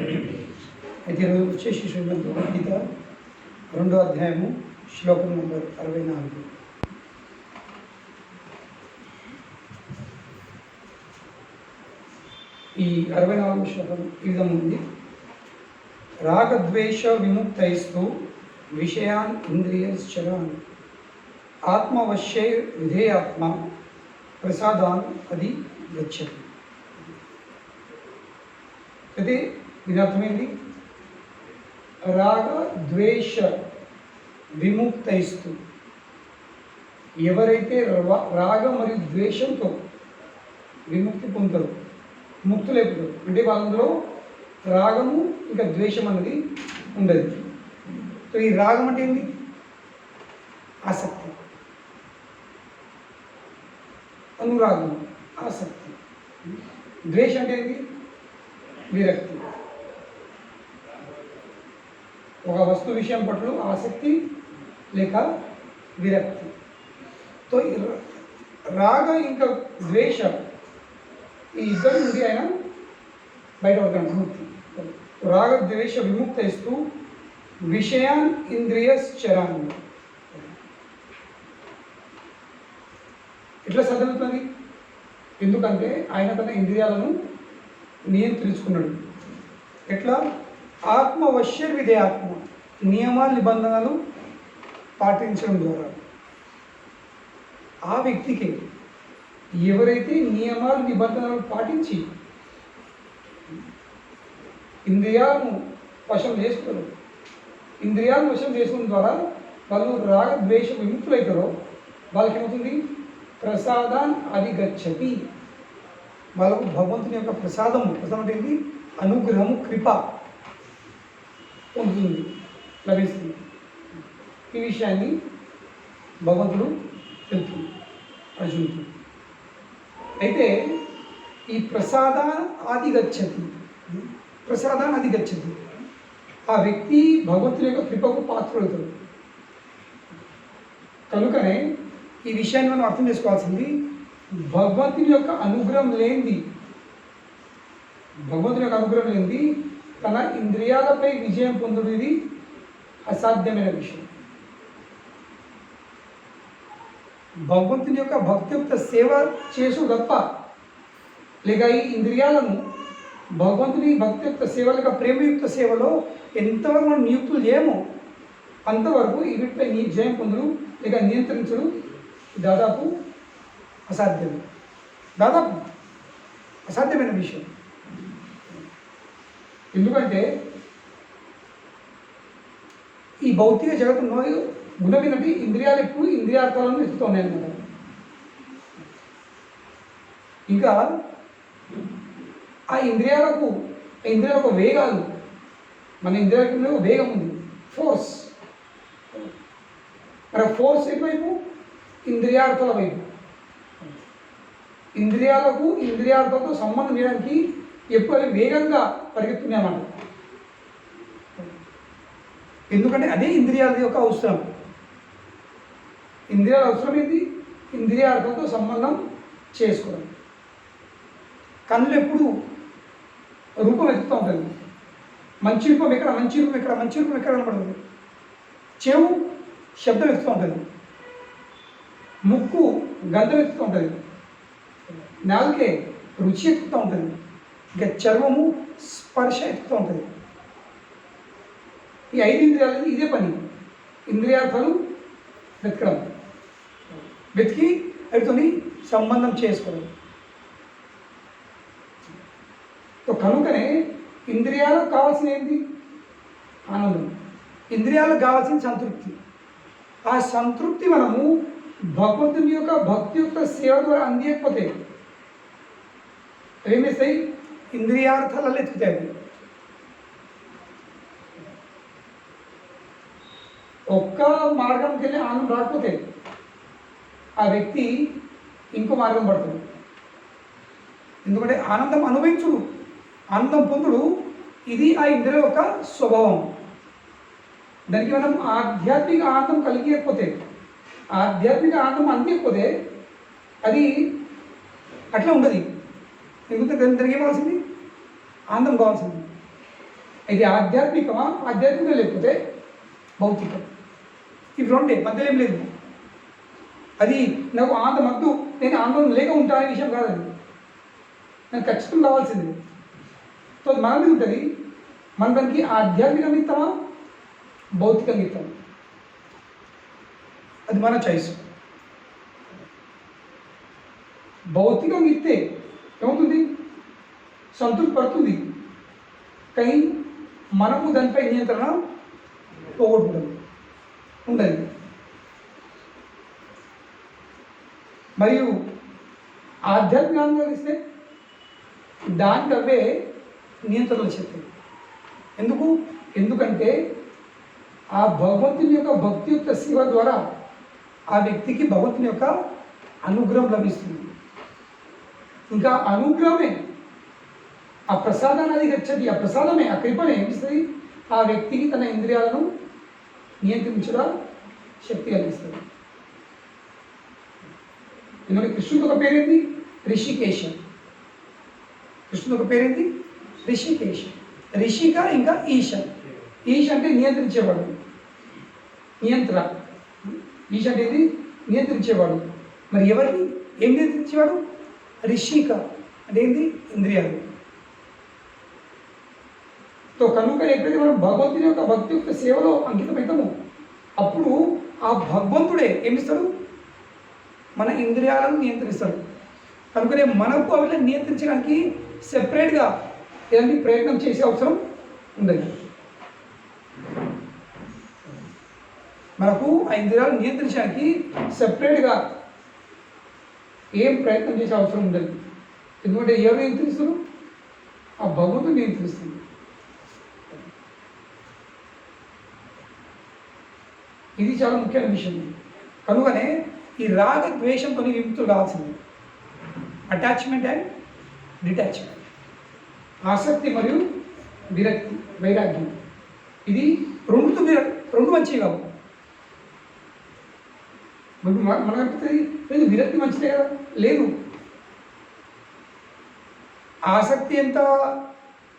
అయితే ఈరోజు వచ్చేసి శ్రీమద్ భగవద్గీత 2వ అధ్యాయము శ్లోకం నంబర్ 64. ఈ 64వ శ్లోకం ఈ విధంగా ఉంది. రాగద్వేష విముక్తైస్తు విషయాన్ ఇంద్రియశ్చరాన్ ఆత్మవశ్యై విధేయాత్మ ప్రసాదాన్ అది గచ్చతి. అయితే దీని అర్థమైంది, రాగ ద్వేష విముక్తైస్తు, ఎవరైతే రాగ మరియు ద్వేషంతో విముక్తి పొందుతారు, ముక్తులైపోతారు, అంటే వాళ్ళలో రాగము ఇంకా ద్వేషం అన్నది ఉండదు. సో ఈ రాగం అంటే ఏంటి? ఆసక్తి, అనురాగం, ఆసక్తి. ద్వేషం అంటే ఏంటి? విరక్తి. ఒక వస్తు విషయం పట్ల ఆసక్తి లేక విరక్తి. సో రాగ ఇంకా ద్వేష ఈ ఇద్దరు నుండి ఆయన బయటపడతాడు, విముక్తి. రాగ ద్వేష విముక్త ఇస్తూ విషయాన్ ఇంద్రియశ్చరాన్. ఎట్లా సాధ్యమవుతుంది? ఎందుకంటే ఆయన తన ఇంద్రియాలను నియంత్రించుకున్నాడు. ఎట్లా? ఆత్మవశ్య విధేయాత్మ, నియమ నిబంధనలు పాటించడం ద్వారా. ఆ వ్యక్తికి ఎవరైతే నియమాలు నిబంధనలు పాటించి ఇంద్రియాలను వశం చేసుకున్నారు, ఇంద్రియాలను వశం చేసుకోవడం ద్వారా వాళ్ళు రాగ ద్వేష విముక్తులైతారో వాళ్ళకి ఏమవుతుంది? ప్రసాదాన్ అధిగచ్చతి. వాళ్ళకు భగవంతుని యొక్క ప్రసాదం అంటే ఏంటి? అనుగ్రహము, కృప పొందుతుంది, లభిస్తుంది. ఈ విషయాన్ని భగవంతుడు తెలుపుతుంది అర్జునుడికి. అయితే ఈ ప్రసాదాన్ని అధిగచ్చతి, ఆ వ్యక్తి భగవంతుని యొక్క కృపకు పాత్రుడవుతాడు. కనుకనే ఈ విషయాన్ని మనం అర్థం చేసుకోవాల్సింది, భగవంతుని యొక్క అనుగ్రహం లేనిది, తన ఇంద్రియాలపై విజయం పొందుడు ఇది అసాధ్యమైన విషయం. భగవంతుని యొక్క భక్తియుక్త సేవ చేసు తప్ప, లేక ఈ ఇంద్రియాలను భగవంతుని భక్తియుక్త సేవ లేక ప్రేమయుక్త సేవలో ఎంతవరకు మనం నియుక్తులు చేయమో అంతవరకు ఈ వీటిపై జయం పొందుడు లేక నియంత్రించడం దాదాపు అసాధ్యమైన విషయం. ఎందుకంటే ఈ భౌతిక జగత్తులో గుణమైనవి ఇంద్రియాలు ఎప్పుడు ఇంద్రియార్థాలను వెతుకుతున్నాయి అన్నమాట. ఇంకా ఆ ఇంద్రియాలకు వేగాలు, మన ఇంద్రియాలకు వేగం ఉంది, ఫోర్స్. మరి ఫోర్స్ ఎటువైపు? ఇంద్రియార్థాల వైపు. ఇంద్రియాలకు ఇంద్రియార్థాలతో సంబంధం చేయడానికి ఎప్పుడు వేగంగా పరిగెత్తున్నామన్నమాట. ఎందుకంటే అదే ఇంద్రియాల యొక్క అవసరం. ఇంద్రియాల అవసరం ఏంటి? ఇంద్రియార్థంతో సంబంధం చేసుకోవడం. కళ్ళు ఎప్పుడు రూపం వెతుకుతూ ఉంటుంది. మంచి రూపం ఎక్కడ కనపడుతుంది. చెవు శబ్దం వెతుకుతూ ఉంటుంది. ముక్కు గంధం వెతుకుతూ ఉంటుంది. నాలుకే రుచి ఎత్తుకుతూ ఉంటుంది. ఇంకా చర్మము స్పర్శ ఎత్తుకుతూ ఉంటుంది. ఈ 5 ఇంద్రియాలకి ఇదే పని, ఇంద్రియార్థాలు వెతకడం, వెతికి వాటితోని సంబంధం చేసుకోవడం. కనుకనే ఇంద్రియాలకు కావాల్సిన ఏంటి? ఆనందం. ఇంద్రియాలకు కావాల్సిన సంతృప్తి. ఆ సంతృప్తి మనము భగవంతుని యొక్క భక్తియుక్త సేవ ద్వారా అందియకపోతే ఏమేస్తాయి? ఇంద్రియార్థాలలో ఎత్తుకుతాయి. ఒక్క మార్గంకి వెళ్ళి ఆనందం రాకపోతే ఆ వ్యక్తి ఇంకో మార్గం పడుతుంది. ఎందుకంటే ఆనందం అనుభవించుడు, ఆనందం పొందుడు, ఇది ఆ ఇంద్రియ యొక్క స్వభావం. దానికి మనం ఆధ్యాత్మిక ఆనందం కలిగకపోతే, ఆధ్యాత్మిక ఆనందం అందియకపోతే అది అట్లా ఉండదు. ఎందుకంటే దానికి ఇవ్వాల్సింది ఆనందం కావాల్సింది. ఇది ఆధ్యాత్మికమా, ఆధ్యాత్మికం లేకపోతే భౌతికం. ఇవి రెండే, మధ్యలో ఏం లేదు. అది నాకు మద్దు, నేను ఆందోళన లేక ఉంటానే విషయం కాదు. అది నాకు ఖచ్చితంగా కావాల్సింది. సో మన మీద ఉంటుంది, మన దానికి ఆధ్యాత్మికం ఇస్తామా, భౌతికంగా ఇస్తామా, అది మన చాయిస్. భౌతికంగా ఇస్తే ఏమవుతుంది, సంతృప్తి పడుతుంది, కానీ మనము దానిపై నియంత్రణ పోగొట్టుకుంటాం, ఉండదు. మరియు ఆధ్యాత్మికంగా ఇస్తే దానికి అవే నియంత్రణలు చెప్తాయి. ఎందుకంటే ఆ భగవంతుని యొక్క భక్తియుక్త సేవ ద్వారా ఆ వ్యక్తికి భగవంతుని యొక్క అనుగ్రహం లభిస్తుంది. ఇంకా అనుగ్రహమే, ఆ ప్రసాదాన్ని గచ్చది, ఆ ప్రసాదమే, ఆ కృపనే ఏమిస్తుంది, ఆ వ్యక్తికి తన ఇంద్రియాలను నియంత్రించడం శక్తి కలిగిస్తుంది. ఎందుకంటే కృష్ణుడు ఒక పేరేంటి, రిషికేశ. కృష్ణుడు ఒక పేరేంటి, రిషికేశ. రిషిక ఇంకా ఈశ. ఈశ అంటే నియంత్రించేవాడు, నియంత్ర. ఈశ అంటే ఇది నియంత్రించేవాడు. మరి ఎవరిని ఏం నియంత్రించేవాడు, రిషిక అంటే ఏంటి, ఇంద్రియాలు. సో కనుక ఎప్పుడైతే మనం భగవంతుని యొక్క భక్తి యొక్క సేవలో అంకితమవుతామో అప్పుడు ఆ భగవంతుడే ఏమిస్తాడు, మన ఇంద్రియాలను నియంత్రిస్తాడు. కనుకనే మనకు అవి నియంత్రించడానికి సెపరేట్గా ఏదైనా ప్రయత్నం చేసే అవసరం ఉండదు. మనకు ఆ ఇంద్రియాలను నియంత్రించడానికి సెపరేట్గా ఏం ప్రయత్నం చేసే అవసరం ఉండదు. ఎందుకంటే ఎవరు నియంత్రిస్తారు, ఆ భగవంతుడు నియంత్రిస్తుంది. ఇది చాలా ముఖ్యమైన విషయం. కనుకనే ఈ రాగ ద్వేషంతో విముక్తులు కావాల్సింది. అటాచ్మెంట్ అండ్ డిటాచ్మెంట్, ఆసక్తి మరియు విరక్తి, వైరాగ్యం. ఇది రెండు మంచివి కావు. మనకు అనిపిస్తుంది విరక్తి మంచిదే కదా, లేదు. ఆసక్తి ఎంత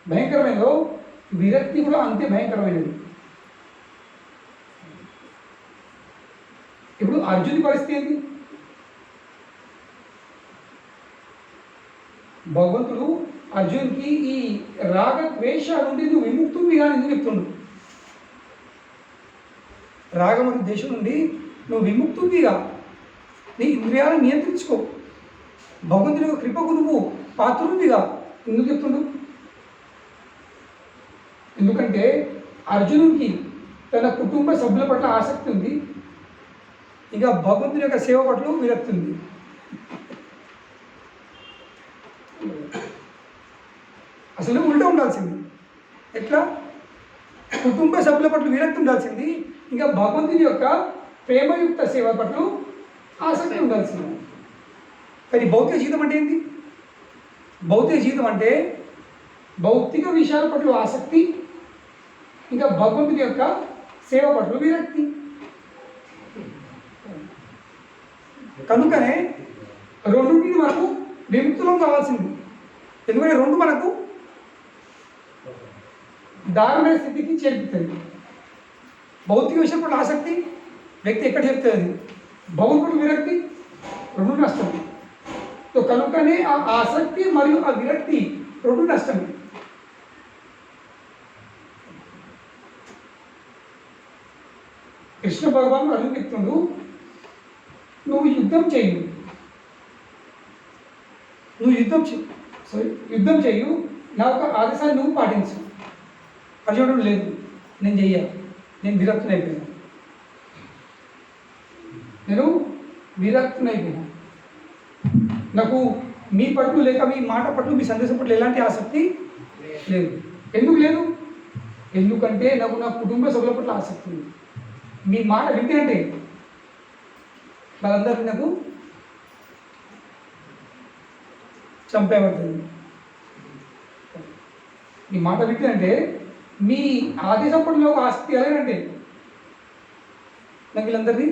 భయంకరమైనదో విరక్తి కూడా అంతే భయంకరమైనది. ఇప్పుడు అర్జుని పరిస్థితి ఏంటి, భగవంతుడు అర్జున్కి ఈ రాగద్వేషాల నుండి నువ్వు విముక్తువి కానీ ఎందుకు చెప్తుండు, రాగం అనే దేశం నుండి నువ్వు విముక్తుడిగా నీ ఇంద్రియాలను నియంత్రించుకో, భగవంతుని యొక్క కృపకు నువ్వు పాత్రుడిగా ఎందుకు చెప్తుండు. ఎందుకంటే అర్జునుడికి తన కుటుంబ సభ్యుల పట్ల ఆసక్తి ఉంది, ఇంకా భగవంతుని యొక్క సేవ పట్ల విరక్తి ఉంది. అసలు ఉల్టా ఉండాల్సింది. ఎట్లా, కుటుంబ సభ్యుల పట్ల విరక్తి ఉండాల్సింది, ఇంకా భగవంతుని యొక్క ప్రేమయుక్త సేవ పట్ల ఆసక్తి ఉండాల్సింది. కానీ భౌతిక జీవితం అంటే ఏంటి, భౌతిక జీవితం అంటే భౌతిక విషయాల పట్ల ఆసక్తి, ఇంకా భగవంతుని యొక్క సేవ పట్ల విరక్తి. కనుకనే రెండింటిని మనకు విముక్తులం కావాల్సింది. ఎందుకంటే రెండు మనకు దారుణమైన స్థితికి చేరుతుంది. భౌతిక విషయం పట్ల ఆసక్తి వ్యక్తి ఎక్కడ చెప్తుంది, భగవంతుడు విరక్తి, రెండు నష్టం. సో కనుకనే ఆ ఆసక్తి మరియు ఆ విరక్తి రెండు నష్టమే. కృష్ణ భగవాన్ అర్జున్ చెప్తుండు, నువ్వు యుద్ధం చేయు, యుద్ధం చేయు, నా ఒక ఆదేశాన్ని నువ్వు పాటించు. అర్జునుడు లేదు, నేను చెయ్యాలి, నేను విరక్తునైపోయాను, నాకు మీ పట్ల లేక మీ మాట పట్ల మీ సందేశం పట్ల ఎలాంటి ఆసక్తి లేదు. ఎందుకు లేదు, ఎందుకంటే నాకు నా కుటుంబ సభ్యుల పట్ల ఆసక్తి ఉంది. మీ మాట వింటే అంటే వాళ్ళందరికీ నాకు చంపేబడుతుంది. మీ మాట వింటే అంటే మీ ఆదేశం పట్ల ఒక ఆసక్తి అలాగంటే నాకు వీళ్ళందరినీ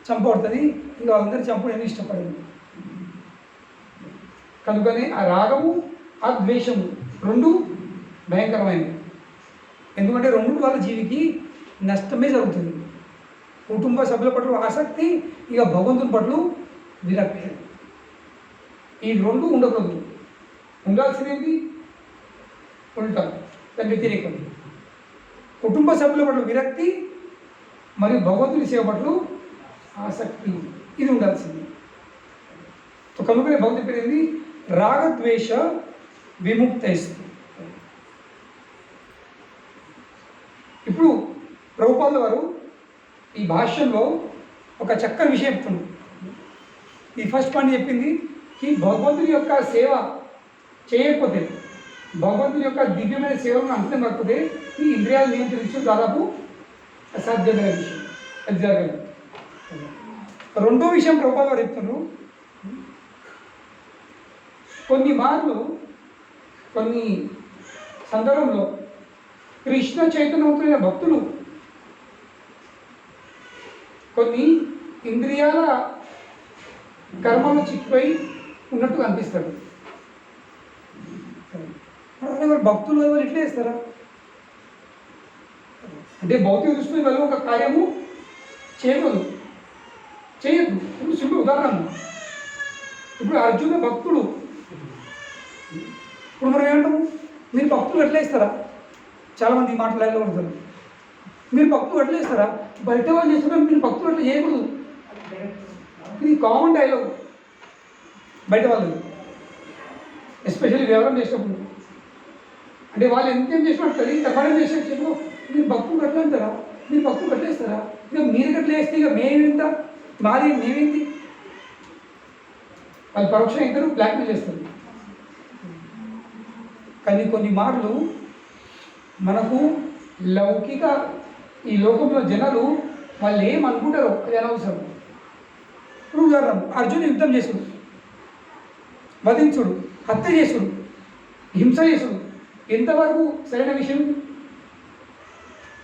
చంపబడుతుంది, ఇంకా వాళ్ళందరూ చంపడం ఇష్టపడదు. కనుకనే ఆ రాగము ఆ ద్వేషము రెండు భయంకరమైనవి. ఎందుకంటే రెండు వాళ్ళ జీవికి నష్టమే జరుగుతుంది. కుటుంబ సభ్యుల పట్ల ఆసక్తి, ఇక భగవంతుని పట్ల విరక్తి, ఈ రెండు ఉండకూడదు. ఉండాల్సినది ఉల్టా, దాని వ్యతిరేకం. కుటుంబ సభ్యుల పట్ల విరక్తి మరియు భగవంతుని సేవ పట్ల ఆసక్తి, ఇది ఉండాల్సింది. కనుకనే భగవద్గీత ఏంది, రాగద్వేష విముక్తైస్తు. ఇప్పుడు ప్రభుపాదుల వారు ఈ భాష్యంలో ఒక చక్కని విషయం చెప్తున్నారు. ఈ ఫస్ట్ పాయింట్ చెప్పింది ఈ భగవంతుని యొక్క సేవ చేయకపోతే, భగవంతుని యొక్క దివ్యమైన సేవలను అంతం కాకపోతే ఈ ఇంద్రియాలు నియంత్రించడం దాదాపు అసాధ్యమైన విషయం. అది జరగదు. రెండో విషయం ప్రభుపాదుల వారు చెప్తున్నారు, కొన్ని మార్లు కొన్ని సందర్భంలో కృష్ణ చైతన్యవంతులైన భక్తులు కొన్ని ఇంద్రియాల కర్మలు చిక్కిపోయి ఉన్నట్టు అనిపిస్తారు. మరి భక్తులు ఎవరు ఇట్లా చేస్తారా అంటే భౌతిక దృష్టిలో వాళ్ళు ఒక కార్యము చేయదు. ఇప్పుడు సింపుల్ ఉదాహరణ, ఇప్పుడు అర్జున భక్తుడు. ఇప్పుడు మనం ఏమంటాము, మీరు భక్తులు ఎట్లా ఇస్తారా? చాలామంది ఈ మాటలు ఎలా ఉంటారు, మీరు భక్తులు ఎట్లా ఇస్తారా? బయట వాళ్ళు చేస్తున్నారు, మీరు భక్తులు అట్లా చేయకూడదు. ఇది కామన్ డైలాగ్ బయట వాళ్ళు, ఎస్పెషల్లీ వ్యవహారం చేసినప్పుడు. అంటే వాళ్ళు ఎంతేం చేసినట్టు తప్పడం చేసేటప్పుడు మీరు భక్తులు ఎట్లా అంటారా? మీరు భక్తులు ఎట్లా ఇస్తారా? ఇక మీరు ఎట్లా వేస్తే ఇక మేమేంత మాది మేమేంటి? వాళ్ళు పరోక్షంగా ఇద్దరు బ్లాక్మెయిల్ చేస్తారు. కానీ కొన్ని మార్లు మనకు లౌకిక ఈ లోకంలో జనాలు వాళ్ళు ఏమనుకుంటారో అది అనవసరం. ఇప్పుడు ఉదాహరణ, అర్జున్ యుద్ధం చేసుడు, వధించుడు, హత్య చేసుడు, హింస చేసుడు ఎంతవరకు సరైన విషయం?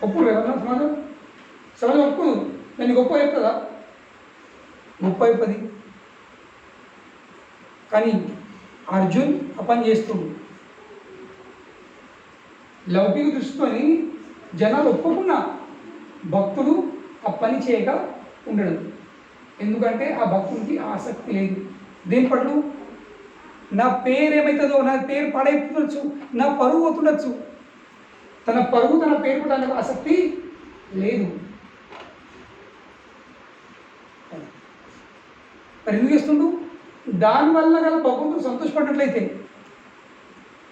ఒప్పుడు ఎవరన్నా సమాజం సమాజం ఒప్పుదు. దాన్ని గొప్ప చెప్తుందా? గొప్ప చెప్పది. కానీ అర్జున్ ఆ పని చేస్తుడు. లౌకిక దృష్టితోని జనాలు ఒప్పుకున్న భక్తుడు ఆ పని చేయక ఉండడు. ఎందుకంటే ఆ భక్తునికి ఆసక్తి లేదు. దేని పట్ల? నా పేరు ఏమవుతుందో, నా పేరు పాడైపోతుండొచ్చు, నా పరువు పోతుండొచ్చు, తన పరువు తన పేరు పడడానికి ఆసక్తి లేదు. మరి ఎందుకు చేస్తుండు? దానివల్ల గల భగవంతుడు సంతోషపడినట్లయితే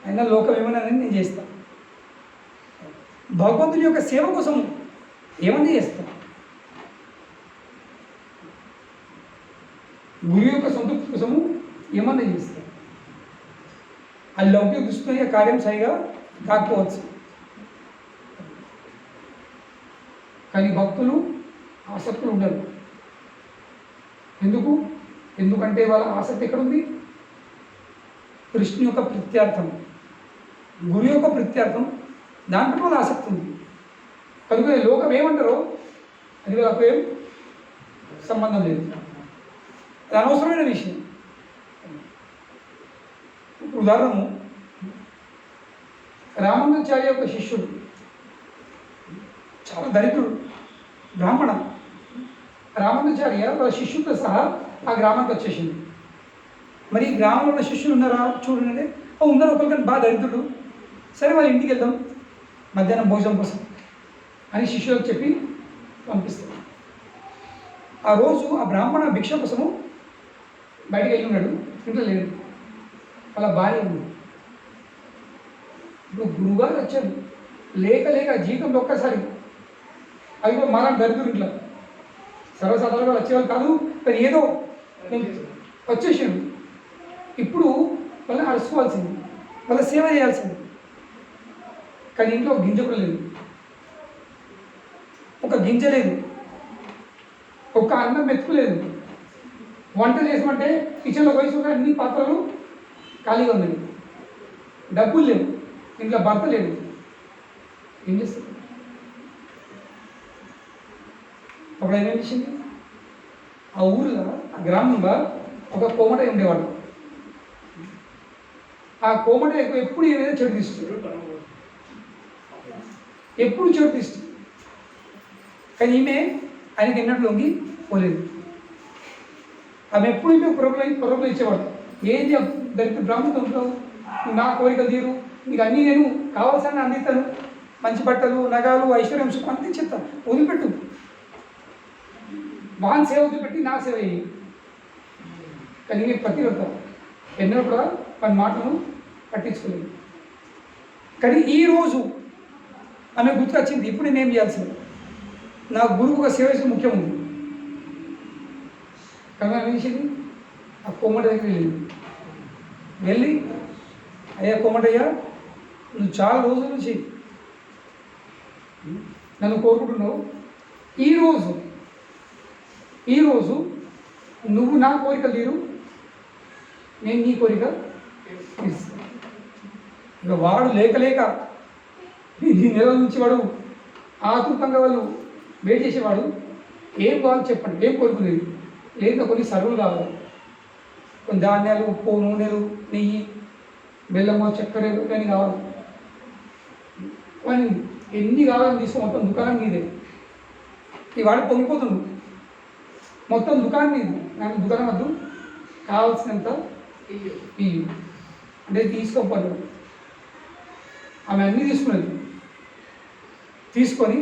అయినా లోకం ఏమన్నా నేను చేస్తాను. భగవంతుని యొక్క సేవ కోసం ఏమన్నా చేస్తాం. గురి యొక్క సంతృప్తి కోసము ఏమన్నా చేస్తాం. ఆ లౌకిక దృష్టితో కార్యం సరిగా కాకపోవచ్చు. కానీ భక్తులు ఆసక్తులు ఉండరు. ఎందుకంటే వాళ్ళ ఆసక్తి ఎక్కడుంది? కృష్ణు యొక్క ప్రత్యర్థం, గురు యొక్క ప్రత్యర్థం, దాంట్లో వాళ్ళ ఆసక్తి ఉంది. కనుక లోకం ఏమంటారో అది వాళ్ళకు ఏం సంబంధం లేదు. అది అనవసరమైన విషయం. ఉదాహరణము, రామానుజాచార్య యొక్క శిష్యుడు చాలా దరిద్రుడు, బ్రాహ్మణ. రామానుజాచార్య వాళ్ళ శిష్యులతో సహా ఆ గ్రామానికి వచ్చేసింది. మరి ఈ గ్రామంలో శిష్యులు ఉన్నారా చూడండి, ఉన్నారు. ఒకరికని బాగా దరిద్రుడు. సరే వాళ్ళ ఇంటికి వెళ్దాం మధ్యాహ్నం భోజనం కోసం అని శిష్యులకు చెప్పి పంపిస్తారు. ఆ రోజు ఆ బ్రాహ్మణ భిక్ష కోసము బయటికి వెళ్ళి ఉన్నాడు, ఇంట్లో లేడు. వాళ్ళ భార్య ఉంది. ఇప్పుడు గురువుగారు వచ్చాడు, లేక జీవితంలో ఒక్కసారి అవి మాలా దరిద్రుడు ఇంట్లో సర్వసాధారణంగా వచ్చేవాళ్ళు కాదు. కానీ ఏదో వచ్చేసాడు. ఇప్పుడు వాళ్ళని అరుచుకోవాల్సింది, వాళ్ళ సేవ చేయాల్సింది. కానీ ఇంట్లో ఒక గింజ కూడా లేదు, ఒక గింజ లేదు, ఒక అన్నం మెతుకులేదు. వంట చేసామంటే కిచెన్లో వయసు అన్ని పాత్రలు ఖాళీగా ఉన్నాయి, డబ్బులు లేవు, ఇంట్లో భర్త లేదు. ఏం చేస్తుంది? అప్పుడు ఏమేమి చేసింది? ఆ ఊళ్ళో ఆ గ్రామంలో ఒక కోమట ఉండేవాడు. ఆ కోమట ఎప్పుడు ఏదైనా చెడు తీస్తుంది. ఎప్పుడు చెడు దృష్టి. కానీ ఈమె ఆయనకి ఎన్నట్లు లొంగి పోలేదు. ఆమె ఎప్పుడు ఈమె పొరలో ఇచ్చేవాడు. ఏది దరిద్ర బ్రాహ్మణుడు ఉంటావు, నా కోరికలు తీరు, నీకు అన్నీ నేను కావాల్సిన అందిస్తాను, మంచి బట్టలు, నగలు, ఐశ్వర్యం, సుఖం అందించేస్తాను, వదిలిపెట్టు, వాన్ సేవ వదిలిపెట్టి నా సేవ అయ్యి. కానీ నేను ప్రతిరత ఎన్నో కూడా వాని మాటను పట్టించుకోలేదు. కానీ ఈరోజు ఆమె గుర్తుకొచ్చింది, ఇప్పుడు నేనేం చేయాల్సింది, నా గురువు ఒక సేవ ముఖ్యం ఉంది. కానీ ఆమె చేసింది, ఆ కోమట దగ్గర వెళ్ళి అయ్యా కోమటయ్య, నువ్వు చాలా రోజుల నుంచి నన్ను కోరుకుంటున్నావు, ఈరోజు నువ్వు నా కోరికలు తీరు, నేను నీ కోరిక తీరుస్తాను. ఇక వాడు లేక ఈ నెలల నుంచి వాడు ఆతృతంగా వాళ్ళు వెయిట్ చేసేవాడు. ఏం కావాలి చెప్పండి, ఏం కోరుకునేది లేదా, కొన్ని సరువులు కావాలి, కొన్ని ధాన్యాలు, ఉప్పు, నూనెలు, నెయ్యి, బెల్లము, చక్కెర ఇవన్నీ కావాలి. కానీ ఎన్ని కావాలని తీసుకో, మొత్తం దుకాణం మీదే. ఈ వాడు పొంగిపోతుండు, మొత్తం దుకాణం మీద, నాకు దుకాణం వద్దు, కావాల్సినంత ఇయ్యి అంటే తీసుకోపోయాడు. ఆమె అన్నీ తీసుకొని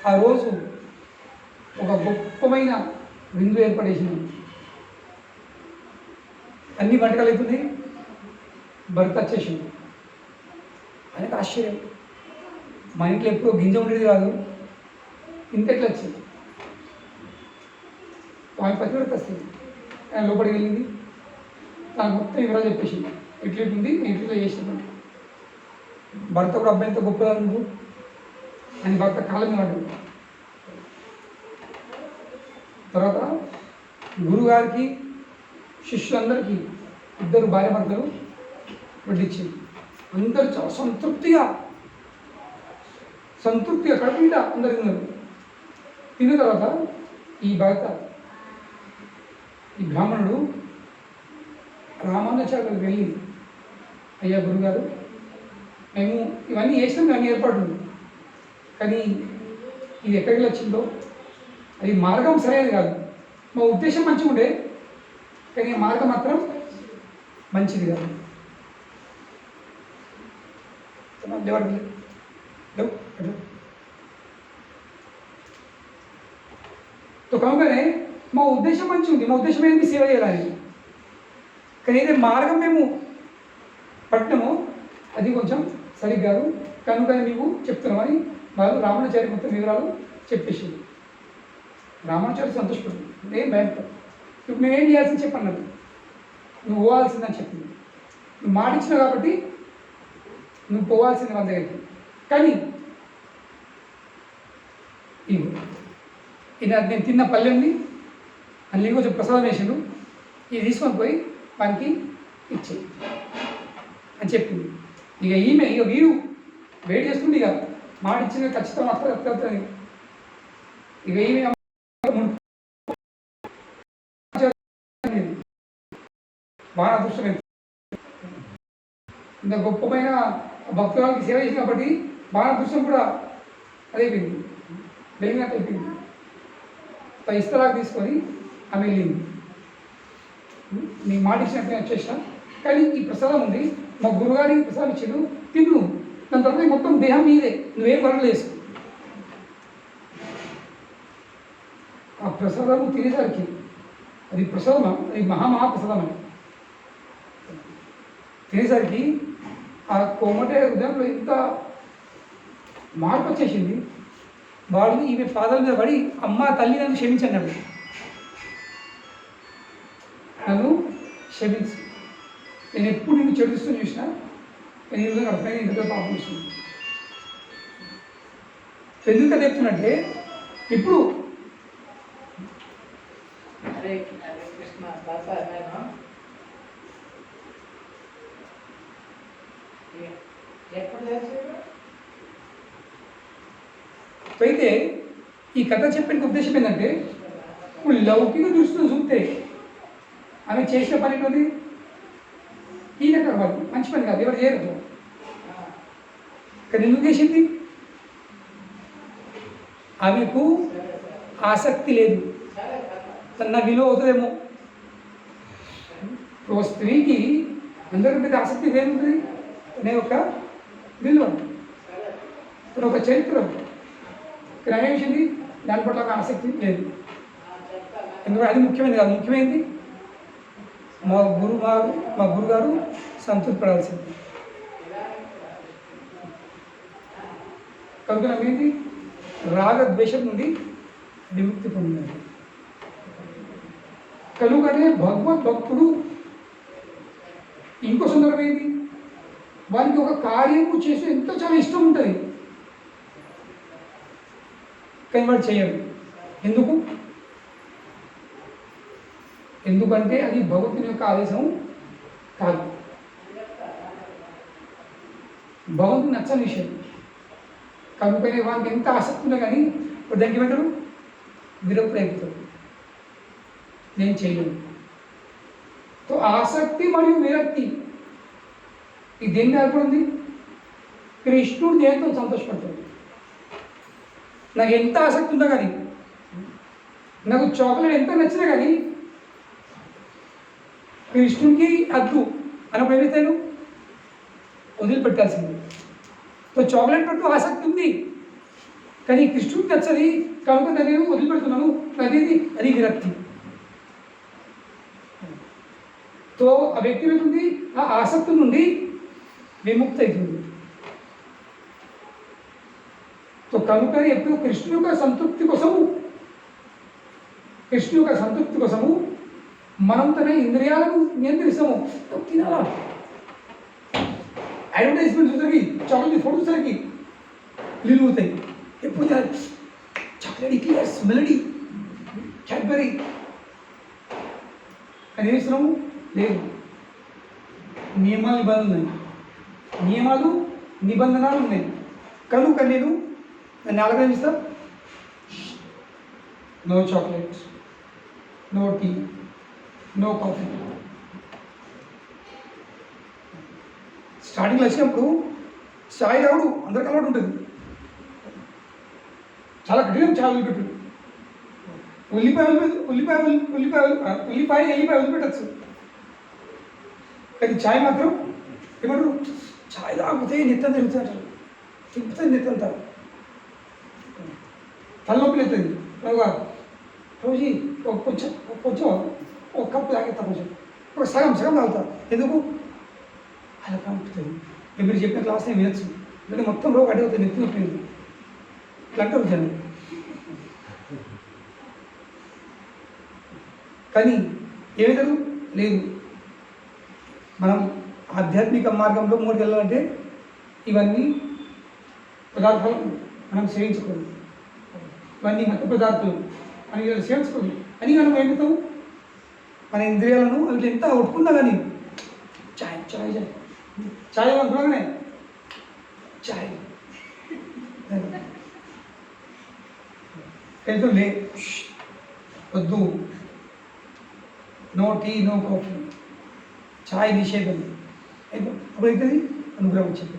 ఆ రోజు ఒక గొప్పమైన విందు ఏర్పడేసింది. అన్ని వంటకాలు అవుతున్నాయి, భర్త వచ్చేసింది. ఆయనకు ఆశ్చర్యం, మా ఇంట్లో ఎప్పుడూ గింజ ఉండేది కాదు, ఇంత ఎట్లా వచ్చింది. ఆమె పతివ్రత వస్తుంది. ఆయన లోపలికి వెళ్ళింది, తనకు మొత్తం వివరాలు చెప్పేసింది, ఇట్లుంది, ఇంట్లో చేసింది. భర్త కూడా అబ్బాయితో గొప్పదా నువ్వు అని భర్త కాలం పడ్డాడు. తర్వాత గురుగారికి, శిష్యులందరికీ, ఇద్దరు భార్య భర్తలు వడ్డించింది. అందరూ చాలా సంతృప్తిగా కడుపు మీద అందరు తిన్నారు. తిన్న తర్వాత ఈ భర్త, ఈ బ్రాహ్మణుడు రామానుజాచార్యులకు వెళ్ళి, అయ్యా గురుగారు, మేము ఇవన్నీ చేసినాం, ఇవన్నీ ఏర్పాట్లు, కానీ ఇది ఎక్కడికి వచ్చిందో అది మార్గం సరైనది కాదు. మా ఉద్దేశం మంచిగా ఉండే, కానీ మార్గం మాత్రం మంచిది కాదు. तो కనుకనే మా ఉద్దేశం మంచిగా ఉంది, మా ఉద్దేశం ఏంటి, సేవ చేయాలని. కానీ ఏదైతే మార్గం మేము పట్టినమో అది కొంచెం సరిగ్గా కాదు, కనుక నీవు చెప్తున్నామని వాళ్ళు రామానుజాచార్య మొత్తం వివరాలు చెప్పేసింది. రామానుజాచార్య సంతోషపడుతుంది, ఏం భయపడదు. ఇప్పుడు మేమేం చేయాల్సింది చెప్పన్నారు, నువ్వు పోవాల్సిందని చెప్పింది. నువ్వు మాటిచ్చినావు కాబట్టి నువ్వు పోవాల్సింది మన దగ్గరికి. కానీ ఈయన నేను తిన్న పల్లెంని అందులో కొంచెం ప్రసాదం వేసిండు, ఇది తీసుకొని పోయి వానికి ఇచ్చేయి అని చెప్పింది. ఇక వీడు వెయిట్ చేస్తుంది, ఇక మాట ఇచ్చిన ఖచ్చితంగా వస్తుంది. ఇక ఈమె బాగా అదృష్టం, ఇంత గొప్పమైన భక్తురాలకి సేవ చేసిన కాబట్టి బాగా అదృష్టం కూడా అదైపోయింది, వెళ్ళినట్టు అయిపోయింది. ఇస్తరాకు తీసుకొని ఆమె వెళ్ళింది. నీ మాట ఇచ్చినట్టు నేను వచ్చేసిన, కానీ ఈ ప్రసాదం ఉంది, మా గురుగారికి ప్రసాదం ఇచ్చాడు, తిను, దాని తర్వాత మొత్తం దేహం మీదే, నువ్వేం వరలేసు. ఆ ప్రసాదము తినేసరికి అది ప్రసాదమా, అది మహాప్రసాదం. అది తినేసరికి ఆ కోమటే హృదయంలో ఇంత మార్పు వచ్చేసింది. వాడు ఈమె పాదాల మీద పడి, అమ్మ తల్లి నన్ను క్షమించన్నాడు, నన్ను క్షమించు, నేను ఎప్పుడు నిన్ను చెడుస్తూ చూసినా, నేను ఈ విధంగా అర్థమైన ఇంత పాపం చూసింది. ఎందుకు చెప్తున్నట్టే, ఇప్పుడు అయితే ఈ కథ చెప్పిన ఉద్దేశం ఏంటంటే, ఇప్పుడు లౌకిక దృష్టిలో చూస్తే ఆమె చేసిన పని ఏంటి, ఈయన కావాలి, మంచి పని కాదు, ఎవరు చేయరు. కానీ ఎందుకు చేసింది, ఆమెకు ఆసక్తి లేదు, తన విలువ అవుతుందేమో. ఒక స్త్రీకి అందరి మీద ఆసక్తి ఏముంటుంది, అనే ఒక విలువ, తన ఒక చరిత్ర. కానీ ఏమిషింది, దాని పట్ల ఒక ఆసక్తి లేదు. ఎందుకంటే అది ముఖ్యమైనది కాదు. ముఖ్యమైనది మా గురుగారు సంతృప్తి పడాల్సింది. కనుక ఏంటి, రాగద్వేషం నుండి విముక్తి పొందాలి. కనుకనే భగవద్భక్తుడు ఇంకో సందర్భం ఏంటి, వారికి ఒక కార్యము చేసే ఎంతో చాలా ఇష్టం ఉంటుంది, కానీ వాడు చేయరు. ఎందుకంటే అది భగవంతుని యొక్క ఆదేశం కాదు, భగవంతుని నచ్చని విషయం. కనుకనే వానికి ఎంత ఆసక్తి ఉన్నా కానీ ఇప్పుడు దానికి ఏమంటారు, విరక్తి అయిపోతాడు, నేను చేయలేను. సో ఆసక్తి మరియు విరక్తి ఈ దేన్ని ఏర్పడింది, కృష్ణుడు దేంతో సంతోషపడతాడు. నాకు ఎంత ఆసక్తి ఉందా కానీ, నాకు చాక్లెట్ ఎంత నచ్చినా కానీ కృష్ణుడికి అద్దు అన్నప్పుడు ఏమైతాను, వదిలిపెట్టాల్సింది. సో చాక్లెట్ పట్టు ఆసక్తి ఉంది, కానీ కృష్ణుడికి నచ్చది కనుక నేను వదిలిపెడుతున్నాను, అది విరక్తి. సో ఆ వ్యక్తి ఏమవుతుంది, ఆ ఆసక్తి నుండి విముక్తి అవుతుంది. సో కనుక ఎప్పుడు కృష్ణు యొక్క సంతృప్తి కోసము మనం తన ఇంద్రియాలను నియంత్రిస్తాము. తినాలా, అడ్వర్టైజ్మెంట్ చూసరికి, చాక్లెట్ ఫోటో చూసరికి నీళ్ళు అవుతాయి. ఎప్పుడు చాక్లెట్ ఇక్లియర్స్ మెలడీ క్యాడ్బరీ అని ఏమిస్తున్నాము, లేదు. నియమాలు నిబంధనలు ఉన్నాయి. కనుక నేను దాన్ని ఆలోచిస్తా, no chocolate, no tea, no coffee. స్టార్టింగ్లో వచ్చినప్పుడు చాయ్ తాగుడు అందరికి అలవాటు ఉంటుంది, చాలా కఠినం చాయ్ వదిలిపెట్టు. ఉల్లిపాయ వదిలిపెట్టచ్చు, కానీ చాయ్ మాత్రం ఏమంటారు, చాయ్ తాగితే నెత్తం తిరుగుతాడు, తిప్పుతుంది నెత్తంతా, తలనొప్పి అవుతుంది. రోజు కొంచెం ఒక కప్పు తాగేస్తా, కొంచెం ఒక సగం తాగుతా. ఎందుకు, అలా పంపుతుంది. మీరు చెప్పిన క్లాస్ నేను వినొచ్చు, అంటే మొత్తం రోజు అడ్డు అవుతుంది, నెత్తి నొప్పి ఇట్లా అంటారు జనం. కానీ ఏమిటరు లేదు. మనం ఆధ్యాత్మిక మార్గంలో ముందుకు వెళ్ళాలంటే ఇవన్నీ పదార్థాలు మనం సేవించుకోవాలి, ఇవన్నీ మత పదార్థాలు అని సేవించుకోవాలి అని మనం ఏమితాం, మన ఇంద్రియాలను అవి ఎంత కొట్టుకున్నా కానీ చాయ్ అనుకున్నాగానే చాయ్ వెళ్తాం, లే వద్దు, నో టీ, నో కాఫీ, ఛాయ్ నిషేధం. అప్పుడైతే అనుగ్రహం వచ్చింది.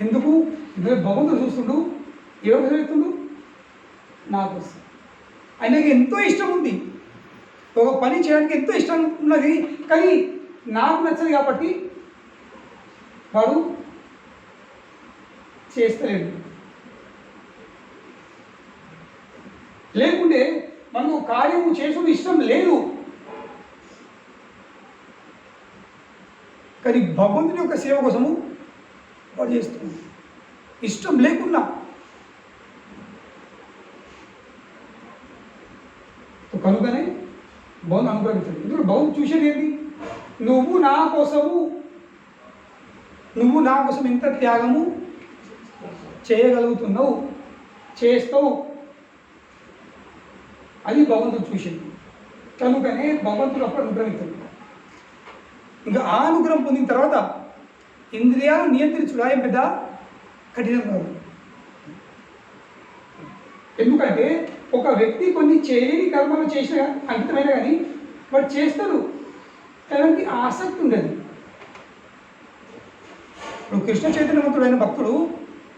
ఎందుకు, ఇందులో భగవంతుడు చూస్తుండు, ఎవరు చదువుతుండు, నాకు ఆయనకి ఎంతో ఇష్టం ఉంది, ఒక పని చేయడానికి ఎంతో ఇష్టం ఉన్నది, కానీ నాకు నచ్చదు కాబట్టి వాడు చేస్తలేడు. లేకుంటే మనకు కార్యము చేసుడు ఇష్టం లేదు, కానీ భగవంతుని యొక్క సేవ కోసము వాడు చేస్తుంది, ఇష్టం లేకున్నా. కనుకనే భగవంతుడు అనుగ్రహించాడు. ఎందుకంటే భగవంతుడు చూసేది ఏంటి, నువ్వు నా కోసం ఇంత త్యాగము చేయగలుగుతున్నావు, చేస్తావు, అది భగవంతుడు చూసేది. కనుకనే భగవంతుడు అప్పుడు అనుగ్రహించాడు. ఇంకా ఆ అనుగ్రహం పొందిన తర్వాత ఇంద్రియాలు నియంత్రించుడు ఏం పెద్ద కఠినం కాదు. ఎందుకంటే ఒక వ్యక్తి కొన్ని చేయలేని కర్మలు చేసిన అంకితమైన కానీ వాడు చేస్తాడు, కానీ ఆసక్తి ఉండదు. ఇప్పుడు కృష్ణ చైతన్యవంతుడైన భక్తుడు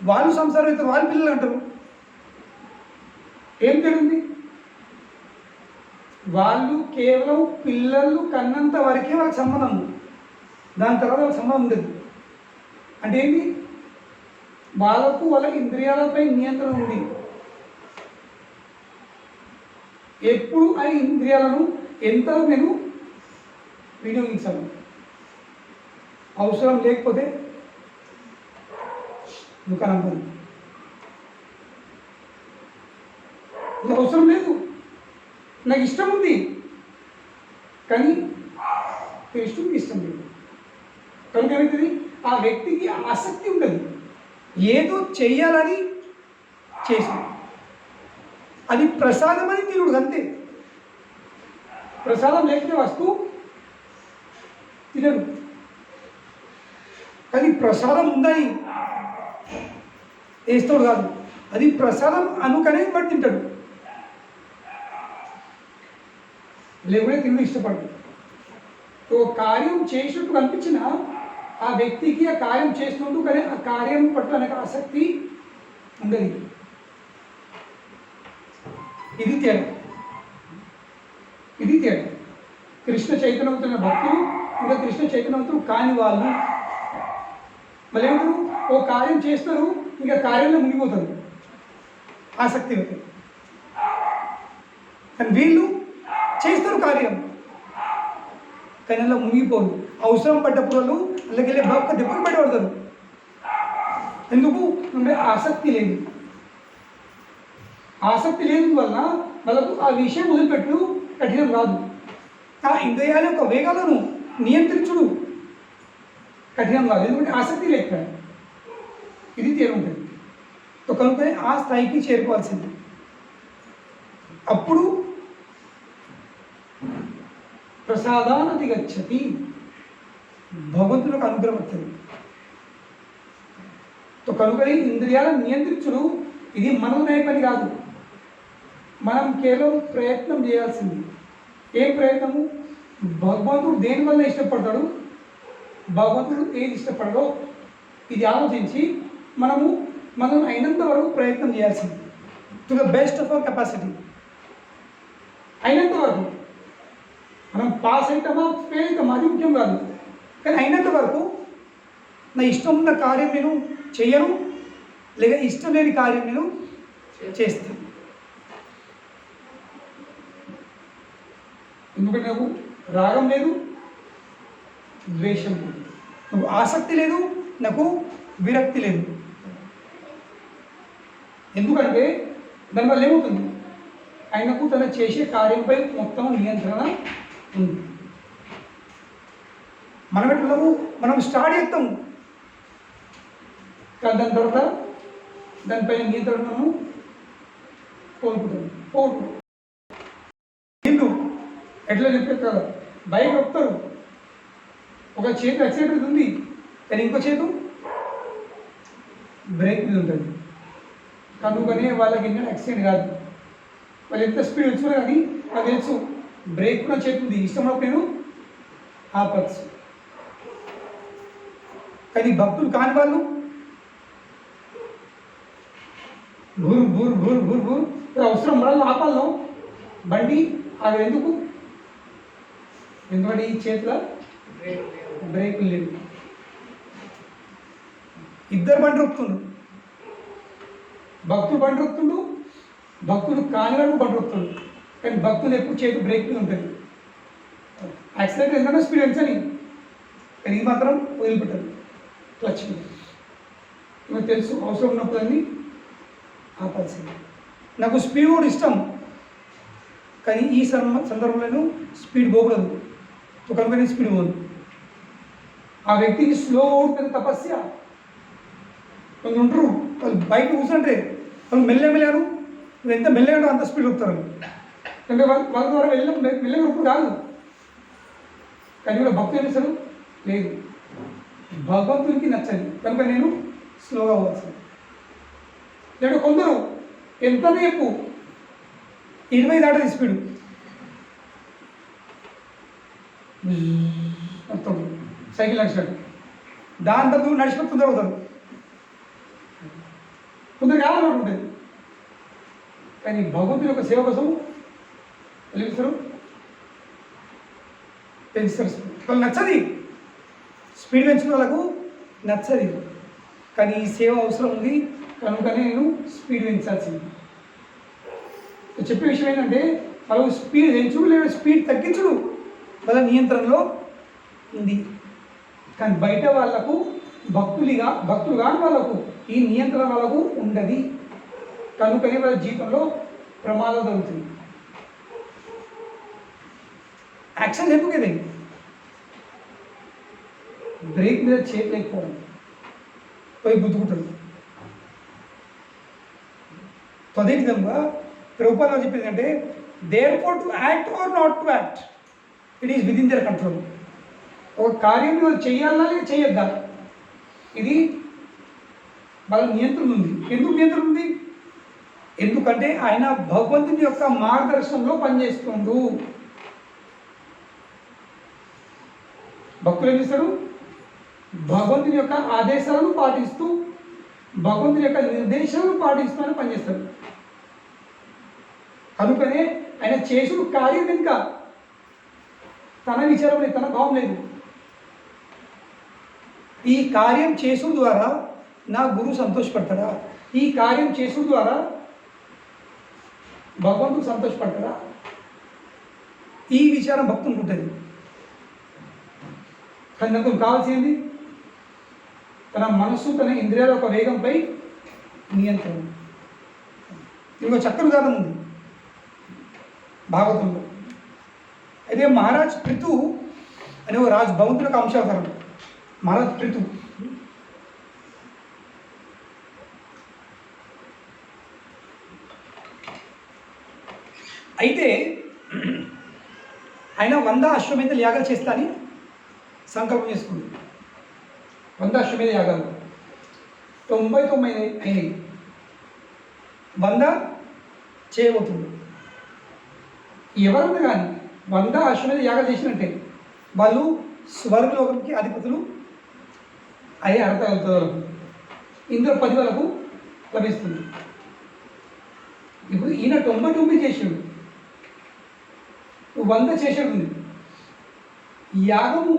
వాళ్ళు సంసారం అయితే వాళ్ళ పిల్లలు అంటారు, ఏం తెలియంది? వాళ్ళు కేవలం పిల్లలు కన్నంత వరకే వాళ్ళకి సంబంధం, దాని తర్వాత వాళ్ళకి సంబంధం ఉండదు. అంటే ఏంటి? వాళ్ళకు వాళ్ళ ఇంద్రియాలపై నియంత్రణ ఉంది. ఎప్పుడు ఆ ఇంద్రియాలను ఎంత నేను వినియోగించాను, అవసరం లేకపోతే దుకాణం పని, ఇది అవసరం లేదు, నాకు ఇష్టం ఉంది కానీ ఇష్టం లేదు. కనుక ఏమవుతుంది? ఆ వ్యక్తికి ఆసక్తి ఉండదు, ఏదో చెయ్యాలని చేసాం, అది ప్రసాదం అని తినుడు అంతే. ప్రసాదం లేకపోతే వస్తువు తినడు, కానీ ప్రసాదం ఉందని వేస్తాడు కాదు, అది ప్రసాదం అనుకనే బట్టి తింటాడు, లేకపోతే తినడం ఇష్టపడదు. ఒక కార్యం చేసినట్టు కనిపించిన ఆ వ్యక్తికి ఆ కార్యం చేస్తుంటూ కానీ ఆ కార్యం పట్ల నాకు ఆసక్తి ఉండదు. ఇది తేడా. కృష్ణ చైతన్యవంతున్న భక్తులు ఇంకా కృష్ణ చైతన్యవంతులు కాని వాళ్ళు మళ్ళీ ఏమంటారు? ఓ కార్యం చేస్తారు, ఇంకా కార్యంలో మునిగిపోతారు, ఆసక్తి అవుతుంది. కానీ వీళ్ళు చేస్తారు కార్యం, కానీ అలా మునిగిపోరు. అవసరం పడ్డప్పుడు వాళ్ళు అలాగెళ్ళి బాగా దెబ్బలు పడబడతారు. ఎందుకు అంటే ఆసక్తి లేదు. ఆసక్తి లేని వల్ల వాళ్ళకు ఆ విషయం వదిలిపెట్టు కఠినం కాదు. ఆ ఇంద్రియాల యొక్క వేగాలను నియంత్రించుడు కఠినం కాదు, ఎందుకంటే ఆసక్తి లేక. ఇది తేడా ఉంటుంది. కనుక ఆ స్థాయికి చేరుకోవాల్సింది. అప్పుడు ప్రసాదానది గచ్చతి, భగవంతులకు అనుగ్రహం వస్తుంది. కనుక ఇంద్రియాలను నియంత్రించుడు ఇది మనోనయ పని కాదు, మనం కేవలం ప్రయత్నం చేయాల్సింది. ఏం ప్రయత్నము? భగవంతుడు దేనివల్ల ఇష్టపడతాడు, భగవంతుడు ఏది ఇష్టపడడో ఇది ఆలోచించి మనం అయినంత వరకు ప్రయత్నం చేయాల్సింది. To the best of our capacity. అయినంత వరకు మనం పాస్ అవుతామా ఫెయిల్ అవుతామా అది ముఖ్యం కాదు, కానీ అయినంత వరకు నా ఇష్టం ఉన్న కార్యం నేను చెయ్యను, లేక ఇష్టం లేని కార్యం నేను చేస్తాను. ఎందుకంటే నాకు రాగం లేదు, ద్వేషం లేదు, నాకు ఆసక్తి లేదు, నాకు విరక్తి లేదు. ఎందుకంటే దానివల్ల ఏమవుతుంది? ఆయనకు తన చేసే కార్యంపై మొత్తం నియంత్రణ ఉంది. మనం ఎట్లున్నాము? మనం స్టార్ట్ చేస్తాము, కానీ దాని తర్వాత దానిపైన నియంత్రణను కోరుకుంటాం. ఎట్లా చెప్పారు కదా, బైక్ వస్తారు, ఒక చేతి యాక్సిడెంట్ ఉంది కానీ ఇంకో చేతు బ్రేక్ మీద ఉంటుంది. కనుకనే వాళ్ళకి ఏంటంటే యాక్సిడెంట్ కాదు, వాళ్ళు ఎంత స్పీడ్ వచ్చున్నా కానీ నాకు తెలుసు బ్రేక్ కూడా చేతి ఉంది, ఇష్టం నేను ఆపచ్చు. కానీ భక్తులు కాని వాళ్ళు బూరు బూరు బూరు బూరు బూరు అవసరం మనల్ని ఆపాలను బండి అది ఎందుకంటే ఈ చేతిలో బ్రేకులు లేవు. ఇద్దరు బండి రొక్కుతుండు, భక్తుడు బండి రొక్కుతుండు, భక్తుడు కానివాడు బండి రొక్కుతుండు, కానీ భక్తులు ఎప్పుడు చేతి బ్రేక్ మీద ఉంటుంది. యాక్సిడెంట్ ఎందుకంటే స్పీడ్ ఎంచని, కానీ ఇది మాత్రం వదిలిపెట్టారు క్లచ్ మీద. నాకు తెలుసు అవసరం ఉన్నప్పుడు అన్నీ ఆపాల్సింది. నాకు స్పీడ్ కూడా ఇష్టం, కానీ ఈ సందర్భంలో స్పీడ్ పోకూడదు, కనుక నేను స్పీడ్ పోదు. ఆ వ్యక్తికి స్లో అవుతుంది తపస్య. కొంచెం ఉంటారు వాళ్ళు బైక్ కూర్చుంటే వాళ్ళు మెల్లమెల్లారు, నువ్వు ఎంత మెల్లగా అంత స్పీడ్ వస్తారు. అంటే వాళ్ళ ద్వారా మెల్లగప్పుడు కాదు, కానీ కూడా భక్తులు చేస్తారు లేదు, భగవంతునికి నచ్చదు కనుక నేను స్లోగా అవ్వాల్సింది. లేదా కొందరు ఎంత రేపు 20 దాటది స్పీడు మొత్తం సైకిల్ నడిచినట్టు, దాని దగ్గర నడిచిపోయి తొందర అవుతారు. కొందరికి అలవాటు ఉంటుంది, కానీ భగవంతుని యొక్క సేవ కోసం వెళ్ళిస్తారు, పెంచుతారు. వాళ్ళు నచ్చది, స్పీడ్ పెంచిన వాళ్ళకు నచ్చది. కానీ ఈ సేవ అవసరం ఉంది కనుకనే నేను స్పీడ్ పెంచాల్సింది. చెప్పే విషయం ఏంటంటే వాళ్ళు స్పీడ్ పెంచుడు లేదా స్పీడ్ తగ్గించుడు వాళ్ళ నియంత్రణలో ఉంది. కానీ బయట వాళ్ళకు భక్తులు కాని వాళ్ళకు ఈ నియంత్రణ వాళ్ళకు ఉండదు. కనుకనే వాళ్ళ జీవితంలో ప్రమాదం జరుగుతుంది. యాక్షన్ ఎందుకు ఇది? బ్రేక్ మీద చేయలేకపోవడం, పోయి గుద్దుకుంటాడు. అదే విధంగా ప్రభుత్వాలు చెప్పింది అంటే therefore to act or not to act, it is within their control. ఒక కార్యం చేయాలా లేదా చేయొద్దా, ఇది వాళ్ళ నియంత్రణ ఉంది. ఎందుకు నియంత్రణ ఉంది? ఎందుకంటే ఆయన భగవంతుని యొక్క మార్గదర్శనంలో పనిచేస్తుండు. భక్తులు ఏం చేస్తాడు? భగవంతుని యొక్క ఆదేశాలను పాటిస్తూ భగవంతుని యొక్క నిర్దేశాలను పాటిస్తూ అని పనిచేస్తాడు. కనుకనే ఆయన చేసుడు కార్యం వెనుక తన విచారం లేదు, తన భావం లేదు. ఈ కార్యం చేసుడు ద్వారా నా గురువు సంతోషపడతాడా, ఈ కార్యం చేసుడు ద్వారా భగవంతుడు సంతోషపడతాడా, ఈ విచారం భక్తునికి ఉంటుంది. కానీ నాకు కావాల్సింది తన మనస్సు, తన ఇంద్రియాల ఒక వేగంపై నియంత్రణ. ఇంకో చక్కని ఉదాహరణ ఉంది భాగవతంలో. అయితే మహారాజ్ పృథు అనే ఒక రాజు, భగవంతుని యొక్క అంశావతారం మహారాజ్ పృథు. అయితే ఆయన 100 అశ్వమేధ యాగాలు చేస్తా అని సంకల్పం చేసుకుంది. 100 అశ్వమేధ యాగాలు 99 అయినాయి, 100 చేయబోతుంది. ఎవరన్నా కానీ 100 అశ్వమేధ యాగాలు చేసినట్టే వాళ్ళు స్వర్గలోకంకి అధిపతులు అయ్యే అర్హత కలుగుతుంది వాళ్ళకు. ఇందులో 10 వాళ్ళకు లభిస్తుంది. ఇప్పుడు ఈయన 99 చేసాడు, 100 చేసేది ఉంది. ఈ యాగము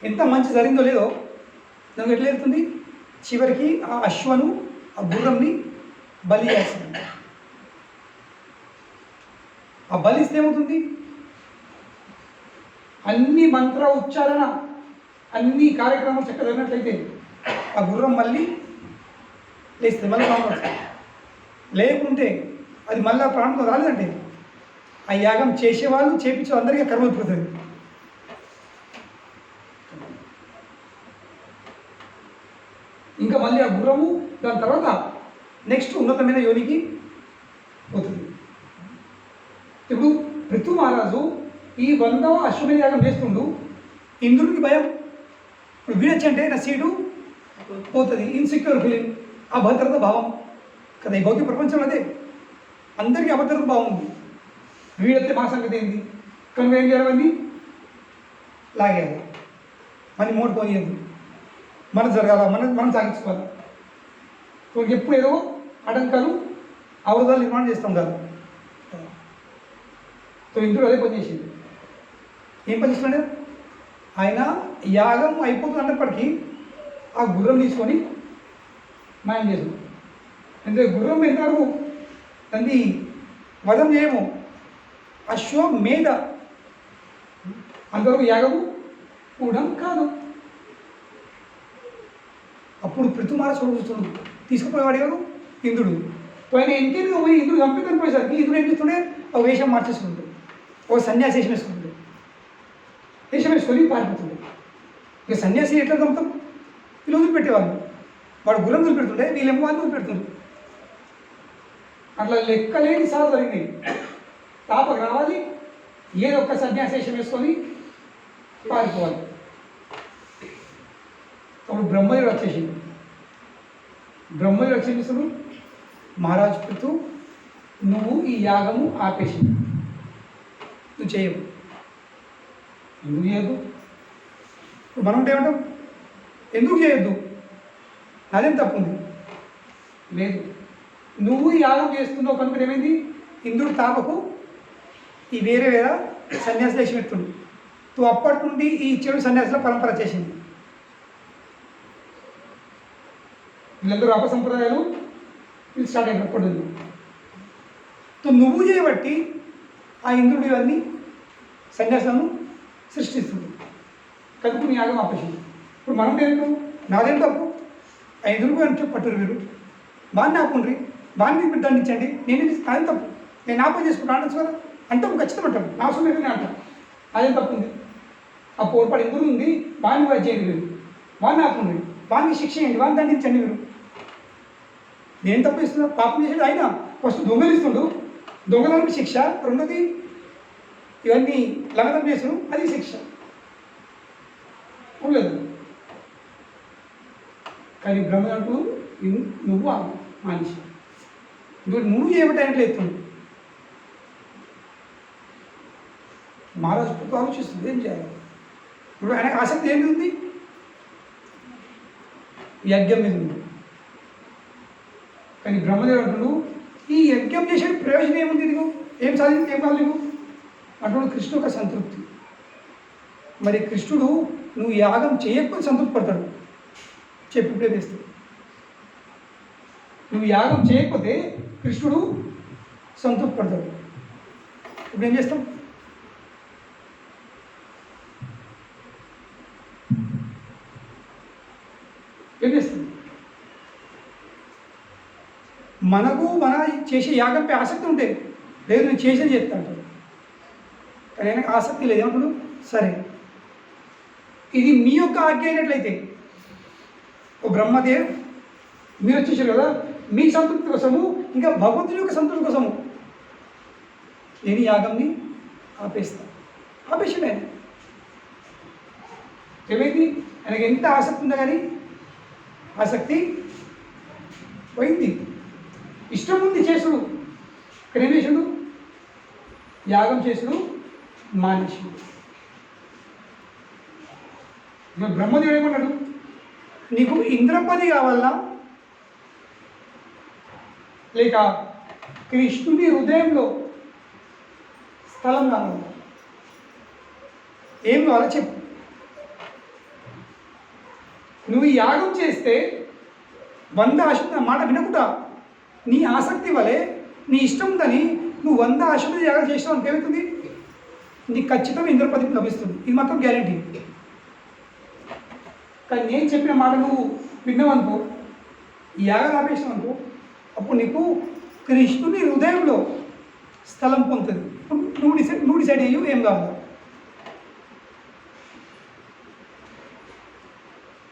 ఎంత మంచి జరిగిందో లేదో నాకు ఎట్లా వెళ్తుంది, చివరికి ఆ అశ్వను, ఆ గుర్రంని బలి చేస్తుంది. ఆ బలిస్తే ఏమవుతుంది? అన్ని మంత్ర ఉచ్చారణ, అన్ని కార్యక్రమాలు చక్కగా జరిగినట్లయితే ఆ గుర్రం మళ్ళీ లేస్తుంది, మళ్ళీ ప్రాణం వస్తుంది. లేకుంటే అది మళ్ళీ ప్రాణంతో రాలేదంటే ఆ యాగం చేసేవాళ్ళు చేపించే అందరికీ కర్మ అయిపోతుంది. ఇంకా మళ్ళీ ఆ గుర్రము దాని తర్వాత నెక్స్ట్ ఉన్నతమైన యోనికి పోతుంది. ఇప్పుడు పృథు మహారాజు ఈ 100వ అశ్వమేధ యాగం చేస్తుండు. ఇంద్రుడికి భయం, ఇప్పుడు వీడొచ్చి అంటే నా సీటు పోతుంది, ఇన్సెక్యూర్ ఫీలింగ్, అభద్రత భావం కదా. ఈ భౌతిక ప్రపంచంలో అదే, అందరికీ అభద్రత భావం ఉంది. వీడైతే మా సంగతి ఏంది కనుక ఏం చేయాలని లాగేయాలి, మళ్ళీ మోటు పోనీయద్దు, మనం జరగాల, మనం సాగించుకోవాలి. ఎప్పుడు ఏదో ఆటంకాలు అవరోధాలు నిర్మాణం చేస్తాం కదా. సో ఇంద్రుడు అదే పని చేసింది. ఏం పని చేస్తున్నాడు? ఆయన యాగం అయిపోతుంది అన్నప్పటికీ ఆ గుర్రం తీసుకొని మాయం చేసాడు. అంటే గుర్రం ఎంతవరకు దాన్ని వధం చేయము, అశ్వమేధ అంతవరకు యాగము కూడా కాదు. అప్పుడు పృథుమార చూస్తున్నాడు, తీసుకుపోయేవాడు ఎవరు? ఇంద్రుడు. ఆయన ఇంటికి పోయి ఇంద్రుడు చంపిద్దని పోయేసరికి ఇంద్రుడు ఏం చేస్తుండే, ఒక వేషం మార్చేసుకుంటాడు, ఒక సన్యాసి వేషం వేసుకుంటాడు, వేషం వేసుకొని పారిపోతుండే. ఇక సన్యాసి ఎట్లా చంపుతాం? వీళ్ళు వదిలిపెట్టేవాళ్ళు, వాడు గుర్రం వదిలిపెడుతుండే, వీళ్ళేమో వాళ్ళు వదిలిపెడుతుండ్రు. అట్లా లెక్కలేని సార్లు జరిగినాయి. తాపకు రావాలి, ఏదో ఒక్క సన్యాసేషం వేసుకొని పారిపోవాలి. అప్పుడు బ్రహ్మదేవుడు వచ్చేసింది. బ్రహ్మదేవుడు వచ్చేసినప్పుడు మహారాజ్ పృథు, నువ్వు ఈ యాగము ఆపేసింది, నువ్వు చేయవు. ఎందుకు చేయొద్దు? ఇప్పుడు మనం ఏమంటాం, ఎందుకు చేయొద్దు, అదేం తప్పు ఉంది? లేదు, నువ్వు యాగం చేస్తున్నావు కనుక ఏమైంది, ఇంద్రుడు తాపకు ఈ వేరే వేరే సన్యాసి దేశం ఎత్తుండు. అప్పటి నుండి ఈ చెడు సన్యాసుల పరంపర చేసింది. వీళ్ళందరూ అపసంప్రదాయాలు వీళ్ళు స్టార్ట్ అయిన అప్పటి నుండి. నువ్వు చేయబట్టి ఆ ఇంద్రుడు ఇవన్నీ సన్యాసాలను సృష్టిస్తుంది కనుక నీ యాగం ఆపేసింది. ఇప్పుడు మనం ఏంటో నాదేం తప్పు, ఆ ఇంద్రుడు అని చెప్పి పట్టురు మీరు బాగానే ఆపుండ్రి, బాగానే మీరు దండించండి, నేను నాదేం తప్పు, నేను ఆపే చేసుకుంటా అంటాను కదా అంటాం, ఖచ్చితంగా అంటాం, నా అవసరం లేదని అంటాం, అదేం తప్పు ఉంది. ఆ పోర్పాడు ఇంద్రుడు ఉంది, వాడిని వాడి చేయండి మీరు, వాడిని ఆపుండ్రి, వాడిని శిక్ష చేయండి, వాడిని దండించండి మీరు. నేను తప్పు ఇస్తున్నా, పాపం చేసేది ఆయన ఫస్ట్ దొంగలిస్తుండు, దొంగలకు శిక్ష, రెండోది ఇవన్నీ లగనం చేసాను అది శిక్ష ఉండలేదు. కానీ బ్రహ్మదండు నువ్వు మనిషి నువ్వు చేయబట్టి ఆయనట్లు ఎత్తుండు. మహారాజు ఆలోచిస్తుంది ఏం చేయాలి. ఇప్పుడు ఆయనకు ఆసక్తి ఏమి ఉంది, యజ్ఞం మీద ఉంది. కానీ బ్రహ్మదేవుడు అంటుడు ఈ యజ్ఞం చేసే ప్రయోజనం ఏముంది, నీకు ఏం సాధించి ఏం కాదు నీకు అంటుడు. కృష్ణుడు ఒక సంతృప్తి. మరి కృష్ణుడు నువ్వు యాగం చేయకపోతే సంతృప్తి పడతాడు, చెప్పి ఇప్పుడే వేస్తాడు. నువ్వు యాగం చేయకపోతే కృష్ణుడు సంతృప్తి పడతాడు. ఇప్పుడు ఏం చేస్తాం, ఏం చేస్తాం? మనకు మన చేసే యాగంపై ఆసక్తి ఉంటే లేదు నేను చేసేది చెప్తా అంటాడు. కానీ ఆయనకు ఆసక్తి లేదు. ఏమంటాడు, సరే ఇది మీ యొక్క ఆజ్ఞ అయినట్లయితే ఓ బ్రహ్మదేవ్ మీరు వచ్చేసారు కదా, మీ సంతృప్తి కోసము ఇంకా భగవంతుని యొక్క సంతృప్తి కోసము నేను యాగంని ఆపేస్తాను. ఆపేసాడు ఆయన. ఏమైంది, ఆయనకి ఎంత ఆసక్తి ఉందో కానీ ఆసక్తి పోయింది. ఇష్టం ఉంది చేసుడు, ఇక్కడ ఏం చేసాడు, యాగం చేసుడు మానేసాడు. బ్రహ్మదేవుడు ఏమన్నాడు, నీకు ఇంద్రపది కావాలా లేక కృష్ణుని హృదయంలో స్థలం కావాలా, ఏం కావాలో చెప్పు. నువ్వు ఈ యాగం చేస్తే 100 ఆశ మాట వినకుండా నీ ఆసక్తి వలె నీ ఇష్టం ఉందని నువ్వు 100 ఆశలు యాగం చేసినావు అంటే ఏమవుతుంది, నీకు ఖచ్చితంగా ఇంద్రపది లభిస్తుంది. ఇది మాత్రం గ్యారంటీ. కానీ నేను చెప్పిన మాట నువ్వు విన్నావనుకో, ఈ యాగం ఆపేసినావు అనుకో, అప్పుడు నీకు కృష్ణుని హృదయంలో స్థలం పొందుతుంది. నువ్వు డిసైడ్ అయ్యి ఏం కావాలి,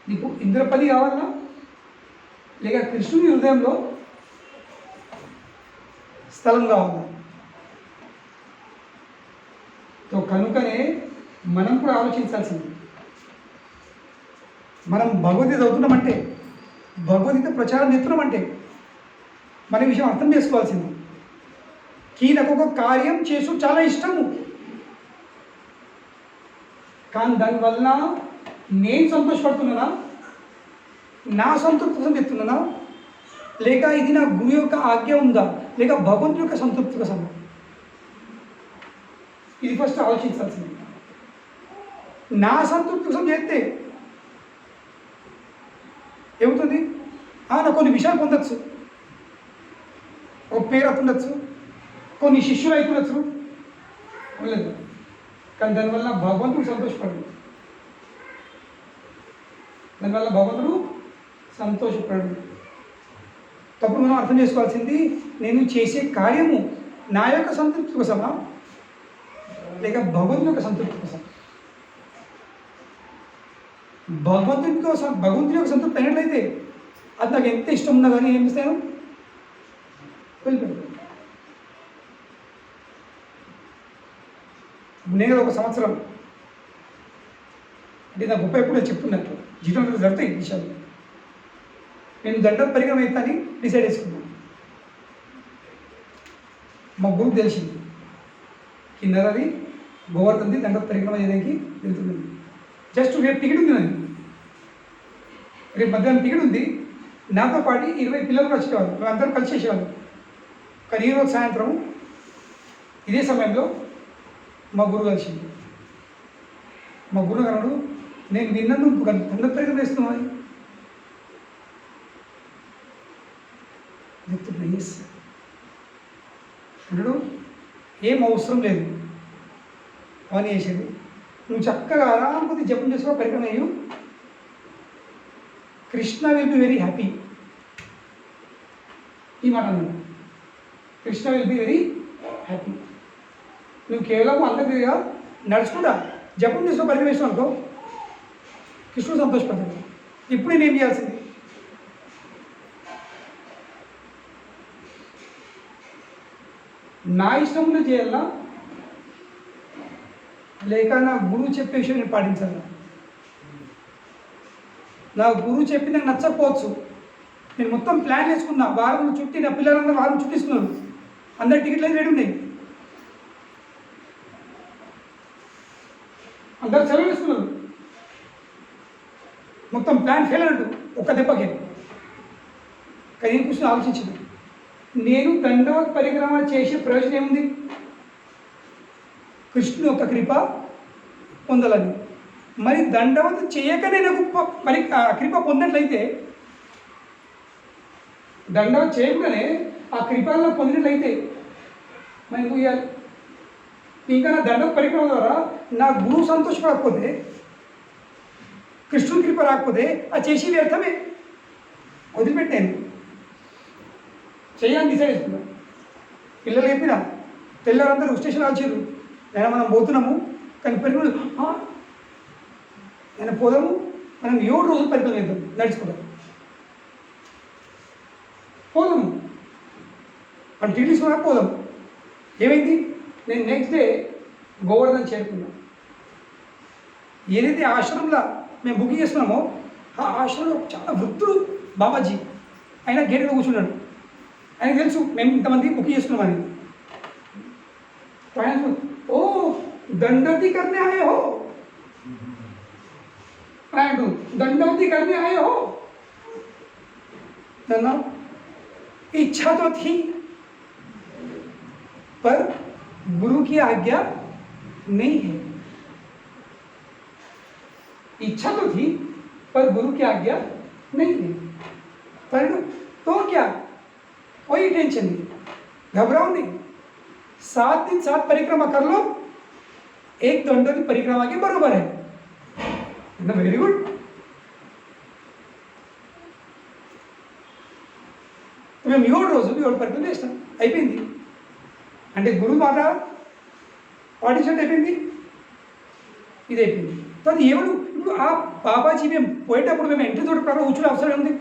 నీకు ఇంద్రపది కావాలా లేక కృష్ణుని హృదయంలో స్థలం కావాలా. కనుకనే మనం కూడా ఆలోచించాల్సింది. మనం భగవద్గీత చదువుతున్నామంటే, భగవద్గీత ప్రచారం చేస్తున్నామంటే మన విషయం అర్థం చేసుకోవాల్సింది. నాకు ఒక కార్యం చేసు చాలా ఇష్టము, కానీ దానివల్ల నేను సంతోషపడుతున్నానా, నా సంతృప్తి కోసం చెప్తున్నానా, లేక ఇది నా గురు యొక్క ఆజ్ఞ ఉందా, లేక భగవంతుని యొక్క సంతృప్తి కోసం, ఇది ఫస్ట్ ఆలోచించాల్సింది. నా సంతృప్తి కోసం చేస్తే ఏమవుతుంది, నాకు కొన్ని విషయాలు పొందొచ్చు, ఒక పేరు అవుతుండొచ్చు, కొన్ని శిష్యులు అవుతుండొచ్చు, లేదు. కానీ దానివల్ల భగవంతుడు సంతోషపడడు, దానివల్ల భగవంతుడు సంతోషపడడు. తప్పుడు మనం అర్థం చేసుకోవాల్సింది, నేను చేసే కార్యము నా యొక్క సంతృప్తి కోసమా లేక భగవంతుని యొక్క సంతృప్తి కోసం. భగవంతుని యొక్క సంతృప్తి అయినట్లయితే అది నాకు ఎంత ఇష్టం ఉన్నా కానీ ఏం చేస్తాను, వెళ్ళిపోయాను. నేను ఒక సంవత్సరం అంటే నాకు గొప్ప ఎప్పుడు చెప్తున్నట్టు జీవితంలో జరుగుతాయి విషయాలు. నేను దండ పరిగణం అవుతాని డిసైడ్ చేసుకున్నాను. మా గురువు తెలిసింది కిందది గోవర్ధన్ది దండ పరిగణం అయ్యేదానికి వెళ్తుంది. జస్ట్ రేపు టికెట్ ఉంది, నాకు రేపు మధ్యాహ్నం టికెట్ ఉంది, నాతో పాటు 20 పిల్లలు వచ్చేవాళ్ళు, మేమందరం కలిసి చేసేవాళ్ళు. కానీ ఈరోజు సాయంత్రం ఇదే సమయంలో మా గురువు కలిసింది. మా గురువు గారు, నేను విన్నాను నువ్వు దండ పరిగణ వేస్తున్నావు. నైస్ అన్నాడు. ఏం అవసరం లేదు అవన్నీ చేసేది. నువ్వు చక్కగా ఆరామతి జపం చేసుకో, పరిగణ అయ్యు. Krishna will be very happy. ఈ మాట అన్నాడు. Krishna will be very happy. నువ్వు కేవలం అందరిగా నడుచుకుంటా జపం చేసుకో, పరిగణ వేస్తావు అనుకో, కృష్ణుడు సంతోషపడతాడు. ఇప్పుడు నేనేం చేయాల్సింది? నా ఇష్టంలో చేయాలా లేక నా గురువు చెప్పే విషయం నేను పాటించాలా? నా గురువు చెప్పి నాకు నచ్చకపోవచ్చు. నేను మొత్తం ప్లాన్ వేసుకున్నా, వారం చుట్టి నా పిల్లలందరూ వారం చుట్టిస్తున్నాను, అందరు టికెట్లు రెడీ ఉన్నాయి, అందరు సెలవు వేసుకున్నారు, మొత్తం ప్లాన్ ఫెయిల్ అన్నట్టు ఒక్క దెబ్బకే. కానీ నేను కూర్చొని ఆలోచించింది, నేను దండవత్ పరిక్రమ చేసే ప్రయోజనం ఏముంది? కృష్ణుని యొక్క కృప పొందాలని. మరి దండవత్ చేయకనే నాకు మరి కృప పొందినట్లయితే, దండవత్ చేయకుండానే ఆ కృపలను పొందినట్లయితే మరి ఎందుకు చేయాలి? ఇంకా నా దండవత్ పరిక్రమ ద్వారా నా గురువు సంతోషపడకపోతే, కృష్ణుని కృప రాకపోతే అది చేసి వ్యర్థమే, వదిలిపెట్టాను. చేయాలని డిసైడ్ చేసుకున్నాను. పిల్లలు చెప్పిన తెల్లారందరూ స్టేషన్ వచ్చారు, నేను మనం పోతున్నాము కానీ పరిగణ నేను పోదాము, మనం 7 రోజులు పరిగణ చేద్దాం, నడుచుకుంటాం, పోదాము మనం టీటీస్ కూడా పోదాం. ఏమైంది? నేను నెక్స్ట్ డే గోవర్ధన్ చేరుకున్నాను. ఏదైతే ఆశ్రమంలో మేము బుకింగ్ చేస్తున్నామో ఆ ఆశ్రమంలో చాలా వృద్ధుడు బాబాజీ, ఆయన గేట్లో కూర్చున్నాడు. ఆయన తెలుసు మేము ఇంతమంది బుకింగ్ చేసుకున్నామని. ఓ దండవతి करने आए हो, दंडवती करने आए हो। इच्छा तो थी पर गुरु की आज्ञा नहीं है। इच्छा तो थी पर गुरु की आज्ञा नहीं है। पर तो क्या, कोई टेंशन नहीं, घबराओ नहीं, 7 दिन 7 परिक्रमा कर लो, एक दंडवती परिक्रमा के बराबर है ना। Very good. तो మేము 7 రోజులు 7 పరిక్రమ చేస్తాం, అయిపోయింది. అంటే గురువు మాట పాటించడం అయిపోయింది, ఇది అయిపోయింది. తర్వాత ఎవరు ఇప్పుడు ఆ బాబాజీ మేము పోయేటప్పుడు మేము ఎంట్రీ తోటి ప్రకారం కూర్చునే అవసరం ఉంది?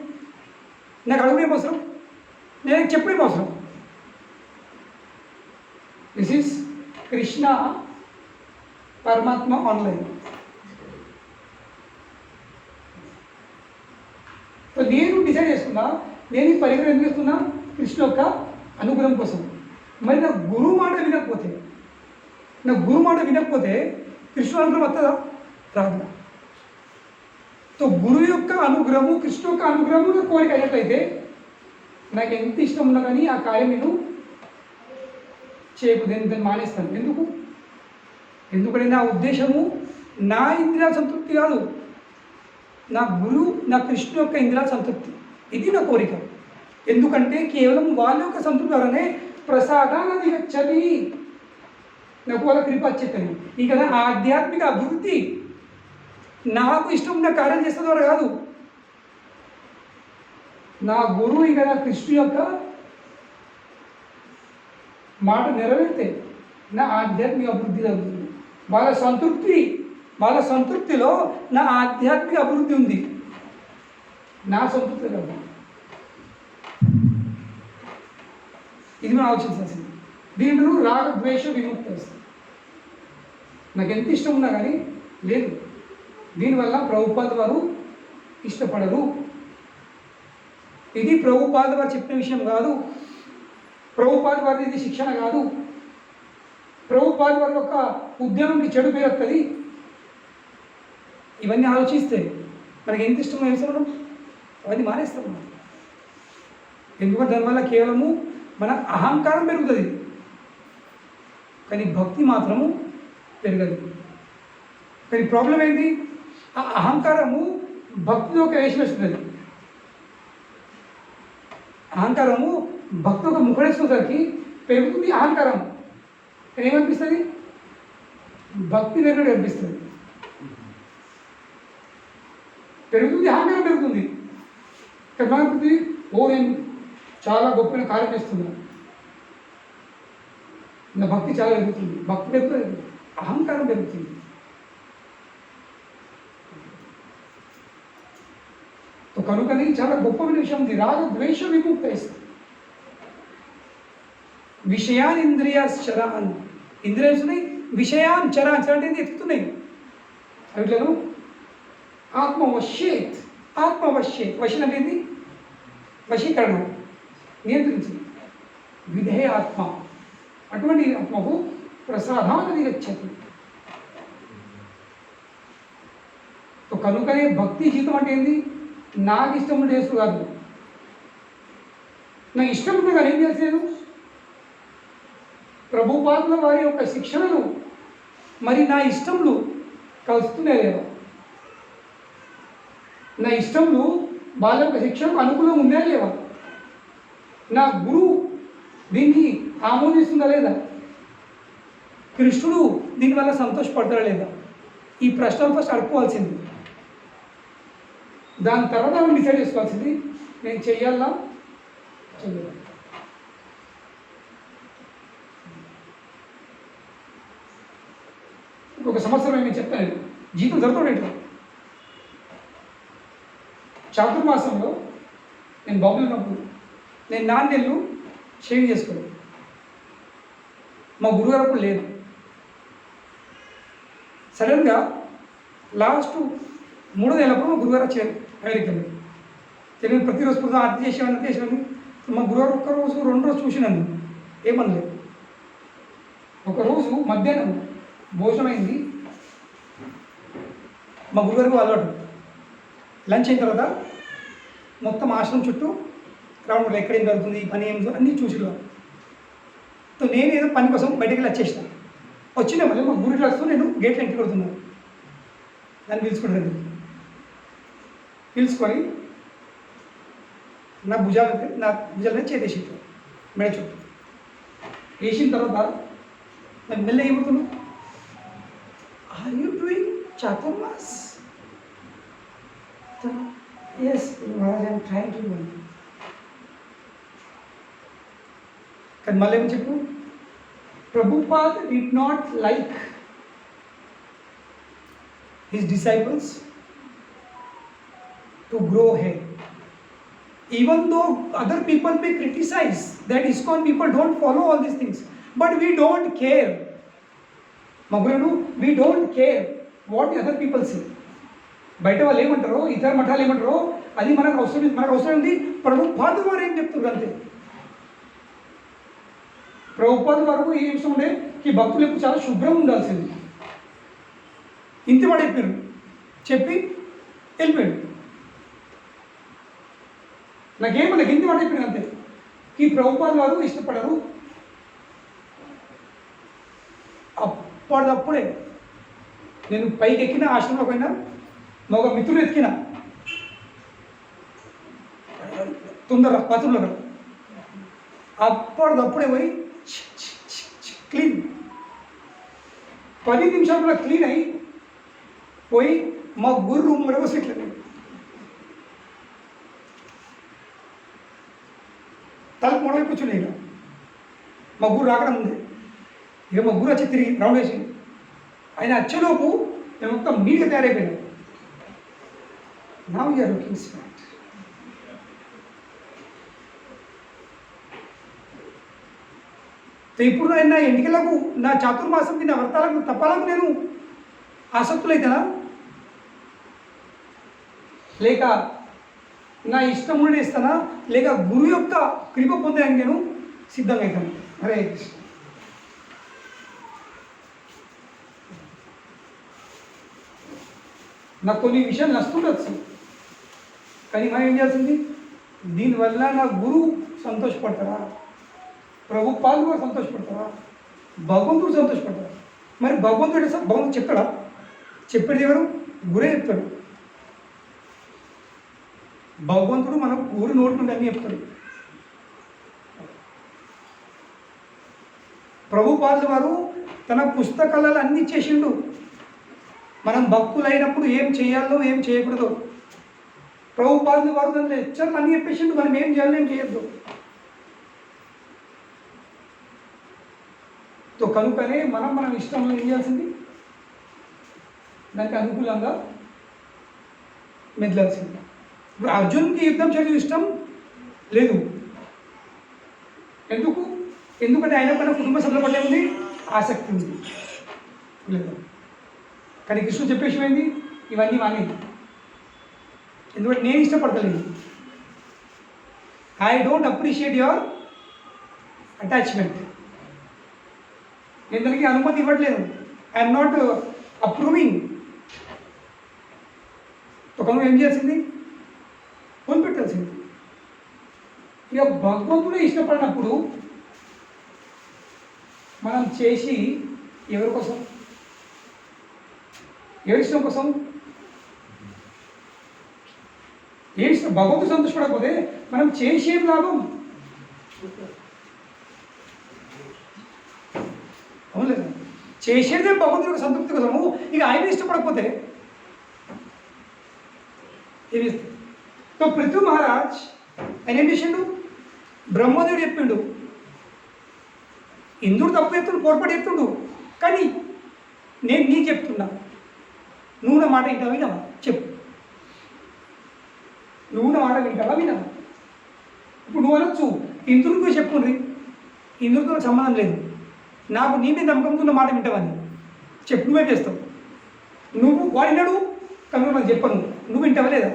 నాకు అడుగునేం అవసరం, నేను చెప్పేం అవసరం? దిస్ ఈస్ కృష్ణ పరమాత్మ ఆన్లైన్. సో నేను డిసైడ్ చేసుకున్నా, నేను ఈ పరికరం ఎందుకు చేస్తున్నా? కృష్ణ యొక్క అనుగ్రహం కోసం. మరి నా గురువు మాట వినకపోతే, కృష్ణ అనుగ్రహం వస్తుందా? రాదు. సో గురువు యొక్క అనుగ్రహము, కృష్ణ యొక్క అనుగ్రహము నా కోరిక అయినట్లయితే నాకు ఎంత ఇష్టం ఉన్నా కానీ ఆ కార్యం నేను దాన్ని మానేస్తాను. ఎందుకంటే నా ఉద్దేశము నా ఇంద్రియాల సంతృప్తి కాదు, నా గురువు నా కృష్ణ యొక్క ఇంద్రియాల సంతృప్తి, ఇది నా కోరిక. ఎందుకంటే కేవలం వాళ్ళ యొక్క సంతృప్తి వలనే ప్రసాదాన్ని వచ్చది, నాకు వాళ్ళ కృప వచ్చేది. ఇక ఆధ్యాత్మిక అభివృద్ధి నాకు ఇష్టం ఉన్న కార్యం చేసే ద్వారా కాదు, నా గురువు ఇక నా కృష్ణ యొక్క మాట నెరవేరితే నా ఆధ్యాత్మిక అభివృద్ధి జరుగుతుంది. వాళ్ళ సంతృప్తిలో నా ఆధ్యాత్మిక అభివృద్ధి ఉంది, నా సంతృప్తి కాదు. ఇది మనం ఆలోచించాల్సింది. దీంట్లో రాగద్వేష విముక్తి వస్తుంది. నాకు ఎంత ఇష్టం ఉన్నా కానీ లేదు, దీనివల్ల ప్రభుపాద వారు ఇష్టపడరు. ఇది ప్రభుపాద వారు చెప్పిన విషయం కాదు, ప్రభుపాద వారి ఇది శిక్షణ కాదు, ప్రభుపాద వారి యొక్క ఉద్యమంకి చెడు పేరు వస్తుంది. ఇవన్నీ ఆలోచిస్తే మనకి ఎంత ఇష్టమో అవన్నీ మానేస్తాం. ఎందుకంటే దానివల్ల కేవలము మన అహంకారం పెరుగుతుంది, కానీ భక్తి మాత్రము పెరగదు. కానీ ప్రాబ్లం ఏంటి, ఆ అహంకారము భక్తిలో ఒక వేసివేస్తుంది. అహంకారము భక్తి ఒక ముఖడేసుకునేసరికి పెరుగుతుంది అహంకారం. కానీ ఏమనిపిస్తుంది, భక్తి పెరిగినట్టు అనిపిస్తుంది. పెరుగుతుంది, అహంకారం పెరుగుతుంది. ఏమనిపిస్తుంది, ఓ నేను చాలా గొప్ప కార్యం చేస్తున్నాను, నా భక్తి చాలా పెరుగుతుంది. భక్తి పెరుగుతుంది, అహంకారం పెరుగుతుంది. కనుకని చాలా గొప్పమైన విషయం ఉంది. రాగ ద్వేష విముక్త విషయాన్ ఇంద్రియాశ్చరాన్, ఇంద్రియాలు విషయాన్ చరాన్, చర అంటే ఎత్తుతున్నాయి అవిట్లను ఆత్మవశ్యేత్. ఆత్మవశ్యేత్, వశం అంటే ఏంటి, వశీకరణ, నియంత్రించింది. విధేయ ఆత్మ, అటువంటి ఆత్మకు ప్రసాదాన్ని గచ్చతి. కనుకనే భక్తి జీవితం అంటే ఏంది, నాకు ఇష్టం ఉంటే వేసు కాదు, నాకు ఇష్టం ఉంటే కానీ ఏం చేసేది. ప్రభుపాదుల వారి యొక్క శిక్షణలు మరి నా ఇష్టములు కలుస్తున్నాయి లేదా, నా ఇష్టములు వాళ్ళ యొక్క శిక్షణకు అనుకూలంగా ఉందా లేవా, నా గురువు దీన్ని ఆమోదిస్తుందా లేదా, కృష్ణుడు దీనివల్ల సంతోషపడతాడా లేదా, ఈ ప్రశ్నలు ఫస్ట్ అడుక్కోవాల్సింది. దాని తర్వాత మనం డిసైడ్ చేసుకోవాల్సింది, నేను చెయ్యాలా చెయ్యాలి. ఒక సంవత్సరం నేను చెప్తాను, జీతం జరుగుతుండే చాతుర్మాసంలో నేను బాబులు ఉన్నప్పుడు నేను 4 నెలలు షేవింగ్ చేసుకోలేదు. మా గురుగారు అప్పుడు లేదు. సడన్గా లాస్ట్ 3 నెలలప్పుడు మా గురుగారు వచ్చారు అమెరికాలో. నేను ప్రతిరోజు పొద్దున అది చేసేవాడిని. మా గురుగారు ఒక్కరోజు 2 రోజులు చూసినాను, ఏమనలేదు. ఒకరోజు మధ్యాహ్నం భోజనం అయింది, మా గురుగారికి అలవాటు లంచ్ అయిన తర్వాత మొత్తం ఆశ్రమం చుట్టూ రౌండ్ ఎక్కడేం జరుగుతుంది, పని ఏం అన్నీ చూసిరా. నేను ఏదో పని కోసం బయటికి వెళ్ళి వచ్చేసిన. వచ్చినా మళ్ళీ మా గురి వస్తూ నేను గేట్లో ఇంటికి కొడుతున్నాను. నన్ను పిలుచుకుంటాను. పిలుచుకొని నా భుజాల మీద చేసేసి మెడ చుట్టూ వేసిన తర్వాత నేను మెల్ల ఏమవుతున్నాను, are you doing Chaturmas? Yes, Maharaj, I am trying to do it. కానీ మళ్ళీ ఏమి చెప్పు, Prabhupada did not like his disciples to grow hair. Even though other people may criticize that ISKCON people don't follow all these things, but we don't care. Maguranu, we don't care what the other people say. బయట వాళ్ళు ఏమంటారో, ఇతర మఠాలు ఏమంటారో, అది మనకు అవసరం ఉంది. ప్రభుపాదుల వారు ఏం చెప్తున్నారు అంతే. ప్రభుపాదుల వరకు ఏం విషయం ఉండే, ఈ భక్తులు ఎప్పుడు చాలా శుభ్రం ఉండాల్సింది. ఇంటి వాడు చెప్పారు, చెప్పి వెళ్ళిపోయాడు. నాకు ఇంటి వాడు చెప్పాడు అంతే. ఈ ప్రభుపాదుల వారు ఇష్టపడరు. అప్పటిదప్పుడే నేను పైకి ఎక్కిన, ఆశ్రమంలో పోయినా, మా ఒక మిత్రుడు ఎత్తికిన తొందరగా బాత్రూంలో కదా, అప్పటిదప్పుడే పోయి క్లీన్ 10 నిమిషాల్లో క్లీన్ అయ్యి పోయి మా గురు రూమ్ మరొక సీట్లు తలుపు మొదలు కూర్చుని ఇక మా గురు రాకడం ఉంది. ఇక మా గురు వచ్చి తిరిగి రౌండ్ వేసి ఆయన వచ్చేలోపు మేము మొత్తం నీట్గా తయారైపోయినాం. Now you are looking smart. ఇప్పుడు నా ఎన్నికలకు, నా చాతుర్మాసం, నా వ్రతాలకు, తప్పాలకు నేను ఆసక్తులైతేనా, లేక నా ఇష్టం ఉండి ఇస్తానా, లేక గురువు యొక్క కృప పొందడానికి నేను సిద్ధంగా అవుతాను. హరే కృష్ణ. నాకు కొన్ని విషయాలు నచ్చుతుండొచ్చు, కానీ మనం ఏం చేయాల్సింది, దీనివల్ల నా గురువు సంతోషపడతారా, ప్రభుపాదులు వారు సంతోషపడతారా, భగవంతుడు సంతోషపడతారా? మరి భగవంతుడు చెప్తాడా? చెప్పేది ఎవరు? గురే చెప్తాడు. భగవంతుడు మన గురు నోటి నుండి అన్నీ చెప్తాడు. ప్రభుపాదుల వారు తన పుస్తకాలలో అన్నీ చేసిండు. మనం భక్తులైనప్పుడు ఏం చేయాలో ఏం చేయకూడదు ప్రభుపాదుల వారు దాని లెక్చర్లు అన్నీ చెప్పేసిండు. మనం ఏం చేయాలో ఏం చేయొద్దు. తో కనుకనే మనం ఇష్టంలో ఏం చేయాల్సింది? దానికి అనుకూలంగా మెదలాల్సింది. ఇప్పుడు అర్జున్కి యుద్ధం చేయడం ఇష్టం లేదు. ఎందుకంటే ఆయన పైన కుటుంబ సభ్యుల పట్ల ఉంది ఆసక్తి ఉంది లేదు. కానీ కృష్ణుడు చెప్పేసి ఏంది? ఇవన్నీ మానేది. ఎందుకంటే నేను ఇష్టపడతలేదు. I don't appreciate your attachment. నేను దానికి అనుమతి ఇవ్వట్లేదు. I'm not approving. ఒక ఏం చేయాల్సింది? వదిలిపెట్టాల్సింది. ఇక భగవంతుడే ఇష్టపడినప్పుడు మనం చేసి ఎవరి కోసం? ఎవరి ఇష్టం కోసం? ఏ ఇష్టం? భగవంతుడు సంతోషపడకపోతే మనం చేసి ఏం లాభం? అవును లేదా? చేసేదే భగవంతుడికి సంతృప్తి కోసము. ఇక ఆయన ఇష్టపడకపోతే ఏమి? సో పృథ్వీ మహారాజ్ ఆయన ఏం చేసిండు? బ్రహ్మదేవుడు చెప్పిండు, ఇంద్రుడు తప్పు ఎత్తుడు, పొరపాటు ఎత్తుడు. కానీ నేను నీకు చెప్తున్నా, నువ్వు నా మాట వింటావా వినవా? చెప్పు, నువ్వు నా మాట వింటావా వినవా? ఇప్పుడు నువ్వు అనొచ్చు, ఇంద్రుడికి చెప్పుండ్రి, ఇంద్రుడితో నాకు సంబంధం లేదు, నాకు నీ మీద నమ్మకంతో నా మాట వింటావని చెప్పు. నువ్వే చేస్తావు. నువ్వు వాడినాడు కనుక నాకు చెప్పను, నువ్వు వింటావా లేదా?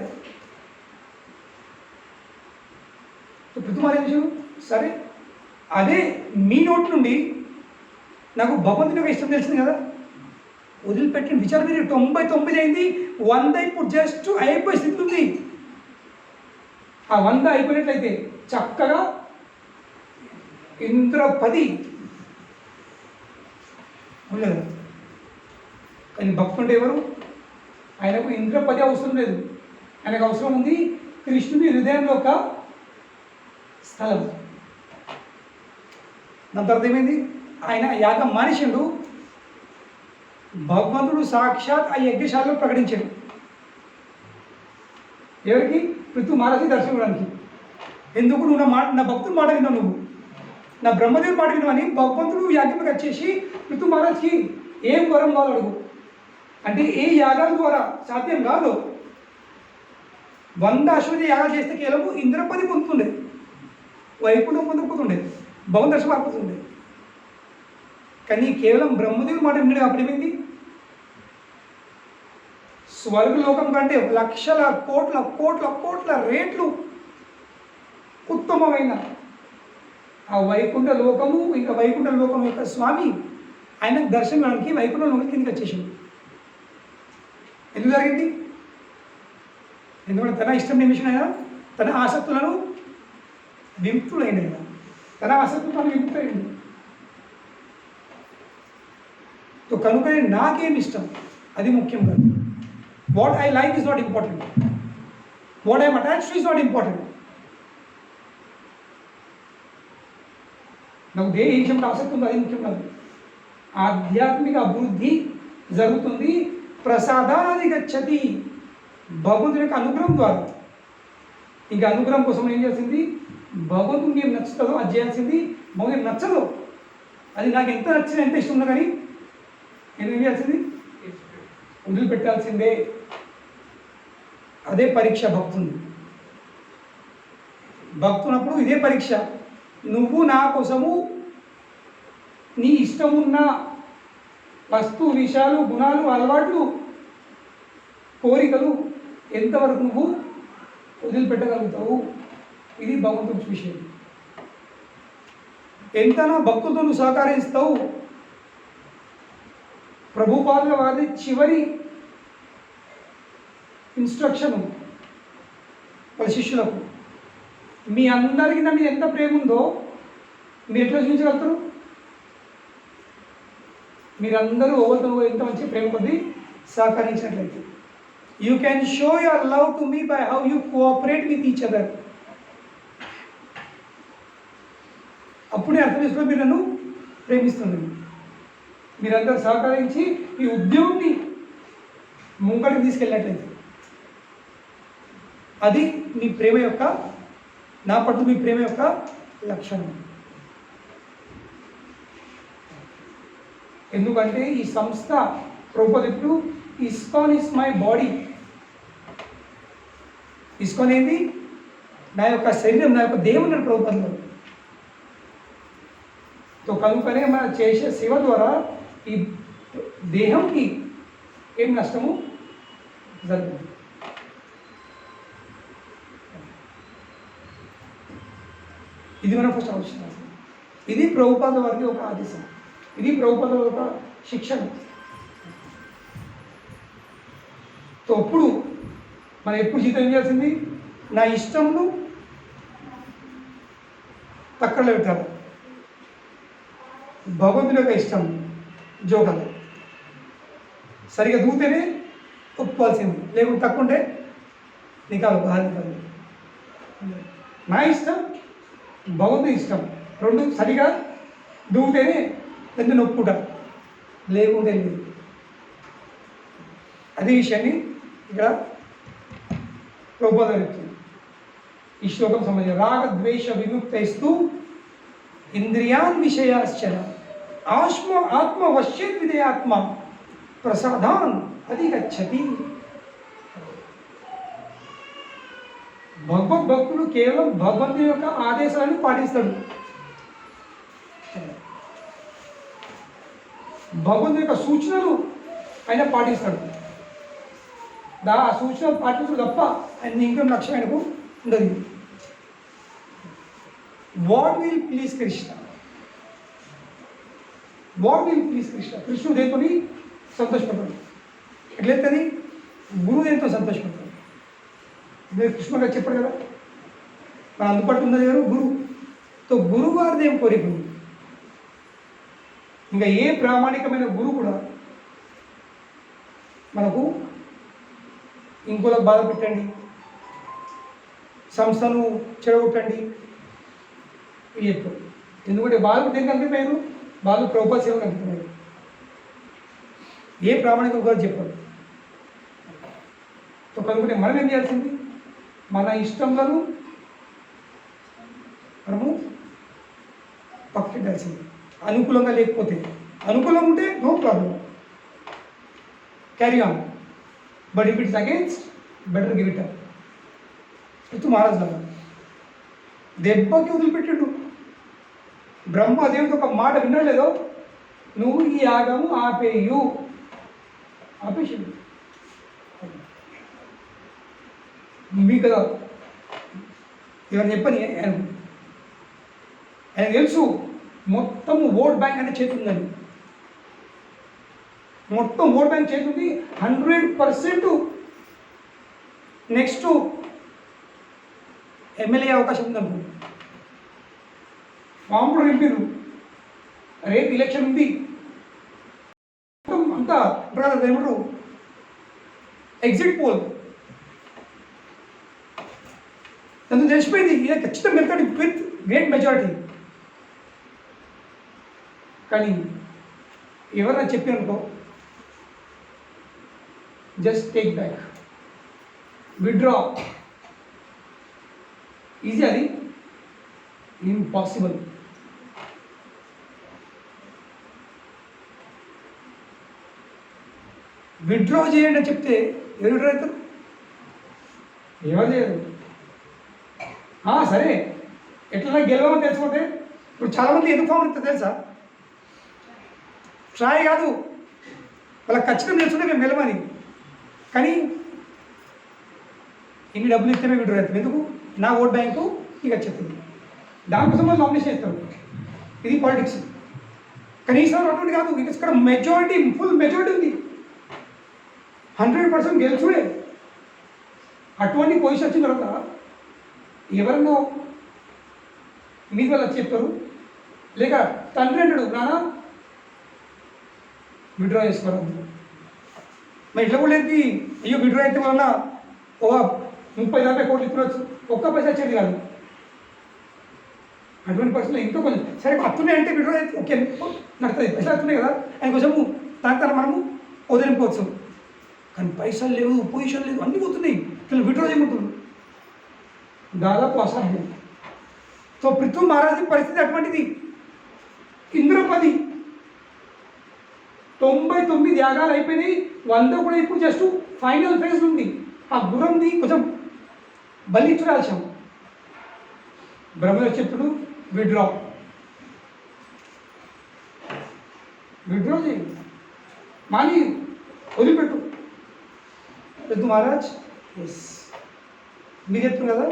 ప్రతిమారేం సరే, అదే మీ నోటి నుండి నాకు భగవంతుని యొక్క ఇష్టం తెలిసింది కదా, వదిలిపెట్టిన విచారం మీరు 99 అయింది, 100 ఇప్పుడు జస్ట్ అయిపోయి స్థితి ఉంది. ఆ 100 అయిపోయినట్లయితే చక్కగా ఇంద్రపది ఉండదు. కానీ భక్తుంటే ఎవరు? ఆయనకు ఇంద్రపది అవసరం లేదు. ఆయనకు అవసరం ఉంది కృష్ణుడి హృదయంలో ఒక స్థలం. దాని తర్వాత ఏమైంది? ఆయన యాగం మానేసిండు. భగవంతుడు సాక్షాత్ ఆ యజ్ఞశాలలో ప్రకటించాడు. ఎవరికి? పృథ్వీ మహారాజు దర్శనం ఇవ్వడానికి. ఎందుకు? నువ్వు నా భక్తుడు మాట విన్నావు, నువ్వు నా బ్రహ్మదేవుడు మాట విన్నావు అని భగవంతుడు యాగంలోకి వచ్చేసి పృథ్వీ మహారాజ్కి ఏం వరం కావాలి అడుగు అంటే ఏ యాగాల ద్వారా సాధ్యం కాదు. 100 అశ్వమేధ యాగాలు చేస్తే కేవలం ఇంద్రపది పొందుతుండే, వైకుంఠం పొందకపోతుండే, భవన దర్శనం అయిపోతుండే. కానీ కేవలం బ్రహ్మదేవుడు మాట విన్నాడు. అప్పుడు ఏమైంది? స్వర్గలోకం కంటే లక్షల కోట్ల కోట్ల కోట్ల రేట్లు ఉత్తమమైన ఆ వైకుంఠ లోకము, ఇంకా వైకుంఠ లోకం యొక్క స్వామి ఆయన దర్శనానికి వైకుంఠ లోకం కిందకి వచ్చేసింది. ఎందుకు జరిగింది? ఎందుకంటే తన ఇష్టం నిమిషం అయినా తన ఆసక్తులను విముక్తుడైన, తన ఆసక్తులను విముక్తుడైంది. కనుక నాకేం ఇష్టం అది ముఖ్యం కాదు. What I like is not important, what I'm attached to is not important. నాకు ఏ విషయంలో ఆసక్తి ఉందో అది ముఖ్యం కాదు. ఆధ్యాత్మిక అభివృద్ధి జరుగుతుంది ప్రసాదాది గచ్చతి, భగవంతుని యొక్క అనుగ్రహం ద్వారా. ఇంకా అనుగ్రహం కోసం ఏం చేయాల్సింది? భగవంతునికి ఏం నచ్చుతుందో అది చేయాల్సింది. భగవంతునికి నచ్చదు, అది నాకు ఎంత నచ్చింది, ఎంత ఇష్టం ఉన్నా కానీ నేను ఏం చేయాల్సింది? వదిలిపెట్టాల్సిందే. అదే పరీక్ష భక్తుంది. భక్తున్నప్పుడు ఇదే పరీక్ష. నువ్వు నా కోసము నీ ఇష్టమున్న వస్తు విషయాలు, గుణాలు, అలవాట్లు, కోరికలు ఎంతవరకు నువ్వు వదిలిపెట్టగలుగుతావు? ఇది భగవంతుడి విషయం. ఎంతనా భక్తులతో నువ్వు సహకరిస్తావు? ప్రభుపాదుల వారి చివరి ఇన్స్ట్రక్షన్ వాళ్ళ శిష్యులకు, మీ అందరికీ నా మీద ఎంత ప్రేమ ఉందో మీరు ఎట్లా చూపించగలుగుతారు? మీరందరూ ఓవర్తో ఎంత మంచి ప్రేమ కొద్ది సహకరించినట్లయితే you can show your love to me by how you cooperate with each other. అప్పుడే అర్థం చేసుకుని మీరు నన్ను ప్రేమిస్తున్నారు. మీరందరూ సహకరించి ఈ ఉద్యోగాన్ని ముంగడికి తీసుకెళ్ళినట్లయితే అది మీ ప్రేమ యొక్క, నా పట్ల మీ ప్రేమ యొక్క లక్షణం. ఎందుకంటే ఈ సంస్థ ప్రభుత్వ ISKCON is my body. ISKCON ఏంటి? నా యొక్క శరీరం, నా యొక్క దేవుని ప్రభుత్వంలో. తో కనుకనే మనం చేసే సేవ ద్వారా ఈ దేహంకి ఏం నష్టము జరగదు. ఇది మన ఫస్ట్ ఆలోచన. ఇది ప్రభుపాద వారికి ఒక ఆదేశం, ఇది ప్రభుపాద ఒక శిక్షణ. సో అప్పుడు మనం ఎప్పుడు జీతం చేయాల్సింది? నా ఇష్టంను పక్కన పెట్టాలి. భగవంతుని యొక్క ఇష్టం జోగాలి. సరిగా దూతేనే ఒప్పుకోవాల్సింది, లేకుంటే తక్కువంటే నికాలు బాగా నికాలు. నా ఇష్టం భగవంతుని ఇష్టం రెండు సరిగా దూతేనే దాన్ని నొప్పుకుంటా, లేకుంటే లేదు. అదే విషయాన్ని ఇక్కడ ప్రభుపాద చెప్తుంది. ఈ శ్లోకం సంబంధించి రాగద్వేష విముక్తైస్తూ ఇంద్రియాన్ విషయాశ్చర ఆత్మవశ్యేత్ విధేయాత్మ ప్రసాదాన్ అధిగచ్చతి. భగవద్భక్తుడు కేవలం భగవంతుని యొక్క ఆదేశాలను పాటిస్తాడు. భగవంతుని యొక్క సూచనలు ఆయన పాటిస్తాడు. ఆ సూచనలు పాటించడం తప్ప ఆయన ఇంకేం లక్ష్యం ఆయనకు ఉండదు. What will please Krishna? What will please Krishna? కృష్ణుడు దేంతో సంతోషపడతాడు. ఎట్లయితే గురువు దేంతో సంతోషపడతాడు. మీరు కృష్ణ గారు చెప్పాడు కదా, మన అందుబాటులో ఉన్నది ఎవరు? గురువు. తో గురువు వారిది ఏం కోరిక? ఇంకా ఏ ప్రామాణికమైన గురువు కూడా మనకు ఇంకోలకు బాధ పెట్టండి, సంస్థను చెడగొట్టండి ఇది చెప్పారు. ఎందుకంటే వాళ్ళు దేనికి అంకితమయ్యారు? వాళ్ళు ప్రభుపాద సేవకు అంకితమయ్యారు. ఏ ప్రామాణిక కూడా చెప్పారు. సో కనుకుంటే మనం ఏం చేయాల్సింది? మన ఇష్టంలను మనము పక్కకెట్టాల్సింది. అనుకూలంగా లేకపోతే, అనుకూలంగా ఉంటే no problem, carry on. But if it's against, better give it up. ఇది మహారాజ్ గారు దెబ్బకి వదిలిపెట్టాడు. బ్రహ్మదేవుడికి ఒక మాట వినలేదో, నువ్వు ఈ యాగము ఆపేయు, ఆపేసింది. మీ కదా ఎవరు చెప్పని ఆయన తెలుసు. మొత్తం ఓట్ బ్యాంక్ అనే చేతి ఉందని, మొత్తం ఓట్ బ్యాంక్ చేతి ఉంది. 100% నెక్స్ట్ ఎమ్మెల్యే అవకాశం ఉందనుకో. ఫామ్ కూడా నింపారు, రేపు ఎలక్షన్ ఉంది. మొత్తం అంతా ఏమంటారు ఎగ్జిట్ పోల్ నన్ను తెలిసిపోయింది. ఈయన ఖచ్చితంగా వెళ్తాడు విత్ గ్రేట్ మెజారిటీ. కానీ ఎవరన్నా చెప్పారనుకో, just take back, withdraw. Easy అది? ఇంపాసిబుల్. విత్డ్రా చేయండి అని చెప్తే ఎవరు విత్డ్రా అవుతారు? ఎవరు చేయరు. సరే, ఎట్లా గెలవమని తెలుసుకుంటే ఇప్పుడు చాలామంది ఎందుకు ఫామ్ అవుతుంది తెలుసా? ట్రై కాదు, వాళ్ళకి ఖచ్చితంగా తెలుసుకుంటే మేము గెలవని. కానీ ఇన్ని డబ్బులు ఇస్తే మేము విడ్రా అవుతాం. ఎందుకు? నా ఓట్ బ్యాంకు ఇక చెప్తుంది. దానికోసం వాళ్ళు నామినేషన్ చేస్తారు. ఇది పాలిటిక్స్. కానీ ఈసారి అటువంటి కాదు. ఇక్కడ మెజారిటీ, ఫుల్ మెజారిటీ ఉంది. 100% గెలుచుడే. అటువంటి పొజిషన్ వచ్చిన తర్వాత ఎవరన్నా మీద వాళ్ళు చెప్తారు, లేక తండ్రి అంటాడు నాన్న విడ్రా చేసుకోవద్దు. మరి ఇట్లా కూడా ఏంటి, అయ్యో విడ్రా అయితే వలన ఓ 30-40 కోట్లు ఇప్పుడొచ్చు, ఒక్క పైసా వచ్చేది కాదు. అటువంటి పరిస్థితుల్లో ఇంకా కొంచెం సరే వస్తున్నాయి అంటే విడ్రా అయితే ఓకే నడుతుంది, పైసలు వస్తున్నాయి కదా ఆయన కొంచెము దాని మనము వదిలిపోవచ్చు. కానీ పైసలు లేవు, పొజిషన్ లేదు, అన్నీ పోతున్నాయి, ఇట్లా విడ్రా చేయమంటున్నారు, దాదాపు అసాధ్యం. సో పృథు మహారాజు పరిస్థితి అటువంటిది. ఇంద్రపది 99 యాగాలు అయిపోయినాయి, 100 కూడా ఇప్పుడు జస్ట్ ఫైనల్ ఫేజ్ ఉంది. ఆ గుర్రంది కొంచెం బలిచ్చురాల్సాం. బ్రహ్మ చెప్పుడు విడ్రా చేయి, మాని వదిలిపెట్టు. పృథు మహారాజ్ ఎస్ మీరు చెప్తున్నారు కదా,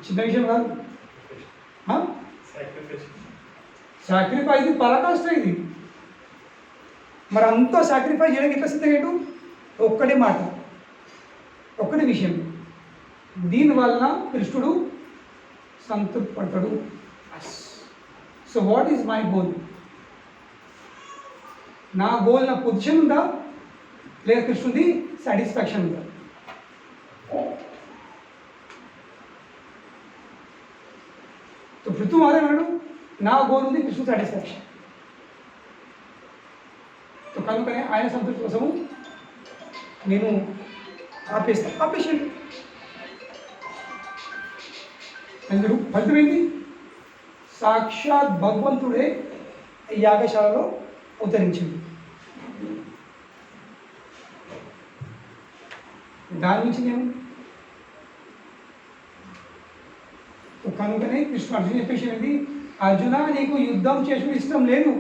చిన్న విషయం కాదు. సాక్రిఫైస్ పరాకాష్ట ఇది. మరి అంతా సాక్రిఫైస్ చేయడానికి ఎట్లా సిద్ధమేటు? ఒక్కటే మాట, ఒక్కటే విషయం, దీనివలన కృష్ణుడు సంతృప్తి పడతాడు. So what is my goal? నా గోల్, నా పొజిషన్ ఉందా లేక కృష్ణుడి సాటిస్ఫాక్షన్ ఉందా? పృథు అన్నాడు నా గోల్ ఉంది కృష్ణ సాటిస్ఫాక్షన్. కనుకనే ఆయన సంతృప్తి కోసము నేను ఆపేసాను. అందుకు ఫలితం ఏంటి? సాక్షాత్ భగవంతుడే యాగశాలలో అవతరించింది. దాని నుంచి నేను కనుకనే కృష్ణ అర్జున చెప్పేసి ఏంటి, అర్జున నీకు యుద్ధం చేసుకుని ఇష్టం లేదు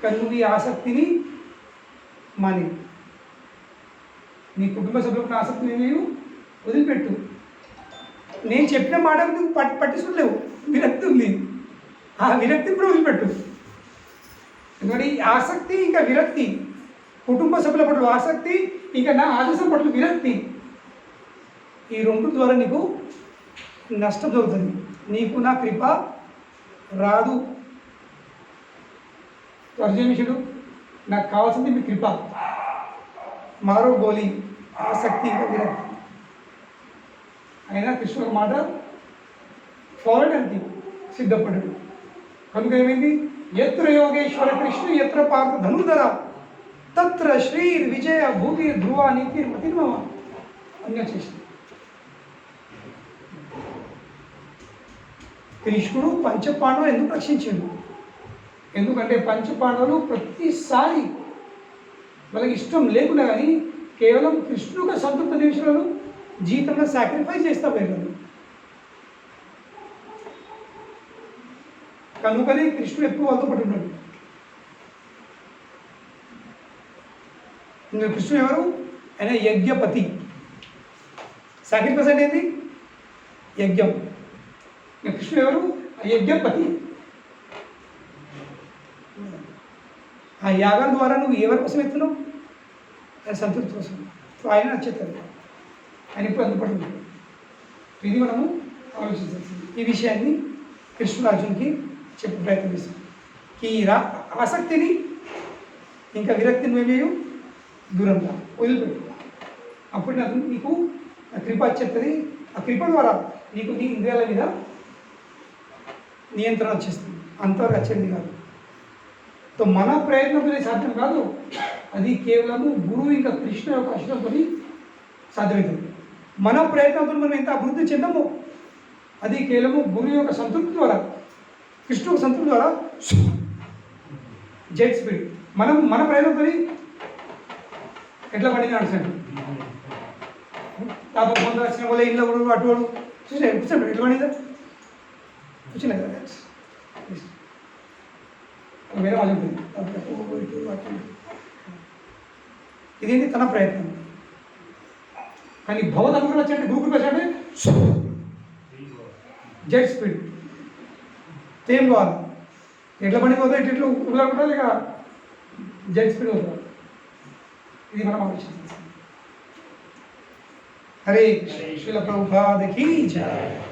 కానీ నువ్వు ఈ ఆసక్తిని మాని, నీ కుటుంబ సభ్యులకు ఆసక్తిని నేను వదిలిపెట్టు. నేను చెప్పిన మాట నువ్వు పట్టించుకోలేవు, విరక్తి ఉంది, ఆ విరక్తి కూడా వదిలిపెట్టు. ఎందుకంటే ఈ ఆసక్తి ఇంకా విరక్తి, కుటుంబ సభ్యుల పట్ల ఆసక్తి ఇంకా నా ఆదేశం పట్ల విరక్తి, ఈ రెండు ద్వారా నీకు నష్టం జరుగుతుంది, నీకు నా కృప రాదు. అర్జునుడు నాకు కావాల్సింది మీ కృప, మారో గోలి ఆసక్తి ఇంకా విరక్తి. అయినా కృష్ణుడు మాట ఫాలో అంటే సిద్ధపడ్డాడు. కనుక ఏమైంది? ఎత్ర యోగేశ్వర కృష్ణ ఎత్ర పార్థ ధనుధర తత్ర శ్రీర్ విజయ భూతి ధ్రువ నీతి మతిర్మమ అన్య చేసింది. కృష్ణుడు పంచపాండవులు ఎందుకు రక్షించిండు? ఎందుకంటే పంచపాండవులు ప్రతిసారి వాళ్ళకి ఇష్టం లేకుండా కానీ కేవలం కృష్ణుడు సంతృప్త నిమిషాలను జీవితంలో సాక్రిఫైస్ చేస్తా పోయారు. కనుకనే కృష్ణుడు ఎక్కువ వాళ్ళతో పట్టున్నాడు. ఇంకా కృష్ణుడు ఎవరు? ఆయన యజ్ఞపతి. సాక్రిఫైస్ అంటే ఏంటి? యజ్ఞం. కృష్ణుడు ఎవరు? యజ్ఞపతి. ఆ యాగం ద్వారా నువ్వు ఎవరి కోసం ఎత్తున్నావు? ఆయన సంతృప్తి కోసం. సో ఆయన నచ్చేస్తారు, ఆయన ఇప్పుడు అందుపడుతున్నాడు. ఇది మనము ఆలోచించాల్సింది. ఈ విషయాన్ని కృష్ణుడు అర్జున్కి చెప్పే ప్రయత్నం చేస్తాం. ఈ ఆసక్తిని ఇంకా విరక్తిని నువ్వేమేయు దూరంగా వదిలిపెట్టు. అప్పుడు నాకు నీకు కృప వచ్చేస్తుంది. ఆ కృప ద్వారా నీకు నీ ఇంద్రియాల మీద నియంత్రణ వచ్చేస్తుంది. అంతవరకు వచ్చేది కాదు. సో మన ప్రయత్నంతో సాధ్యం కాదు, అది కేవలము గురువు ఇంకా కృష్ణ యొక్క ఆశ్రయంతో సాధ్యమవుతుంది. మన ప్రయత్నంతో మనం ఎంత అభివృద్ధి చెందమో అది కేవలము గురువు యొక్క సంతృప్తి ద్వారా, కృష్ణ యొక్క సంతృప్తి ద్వారా జెట్ స్పీడ్. మన ప్రయత్నంతో ఎట్లా పడింది నడుచండి. తాత కొంత వచ్చిన వల్ల ఇళ్ళ అటు చూసాడు కూర్చోండి, ఎట్లా పడిందా కూర్చున్నాయి కదా. వేరే వాళ్ళు ఉంటుంది. ఇదేంటి తన ప్రయత్నం. కానీ భగవద్ అనుగ్రహం వచ్చండి, గురుకులు వచ్చండి జెట్ స్పీడ్. ఏం కావాలి? ఎట్లా పని పోతే ఇట్లా ఉడకుండా ఇక జెట్ స్పీడ్ అవుతుంది. ఇది మనం ఆలోచించాలి. हरे कृष्ण। श्रील प्रभुपाद की जय।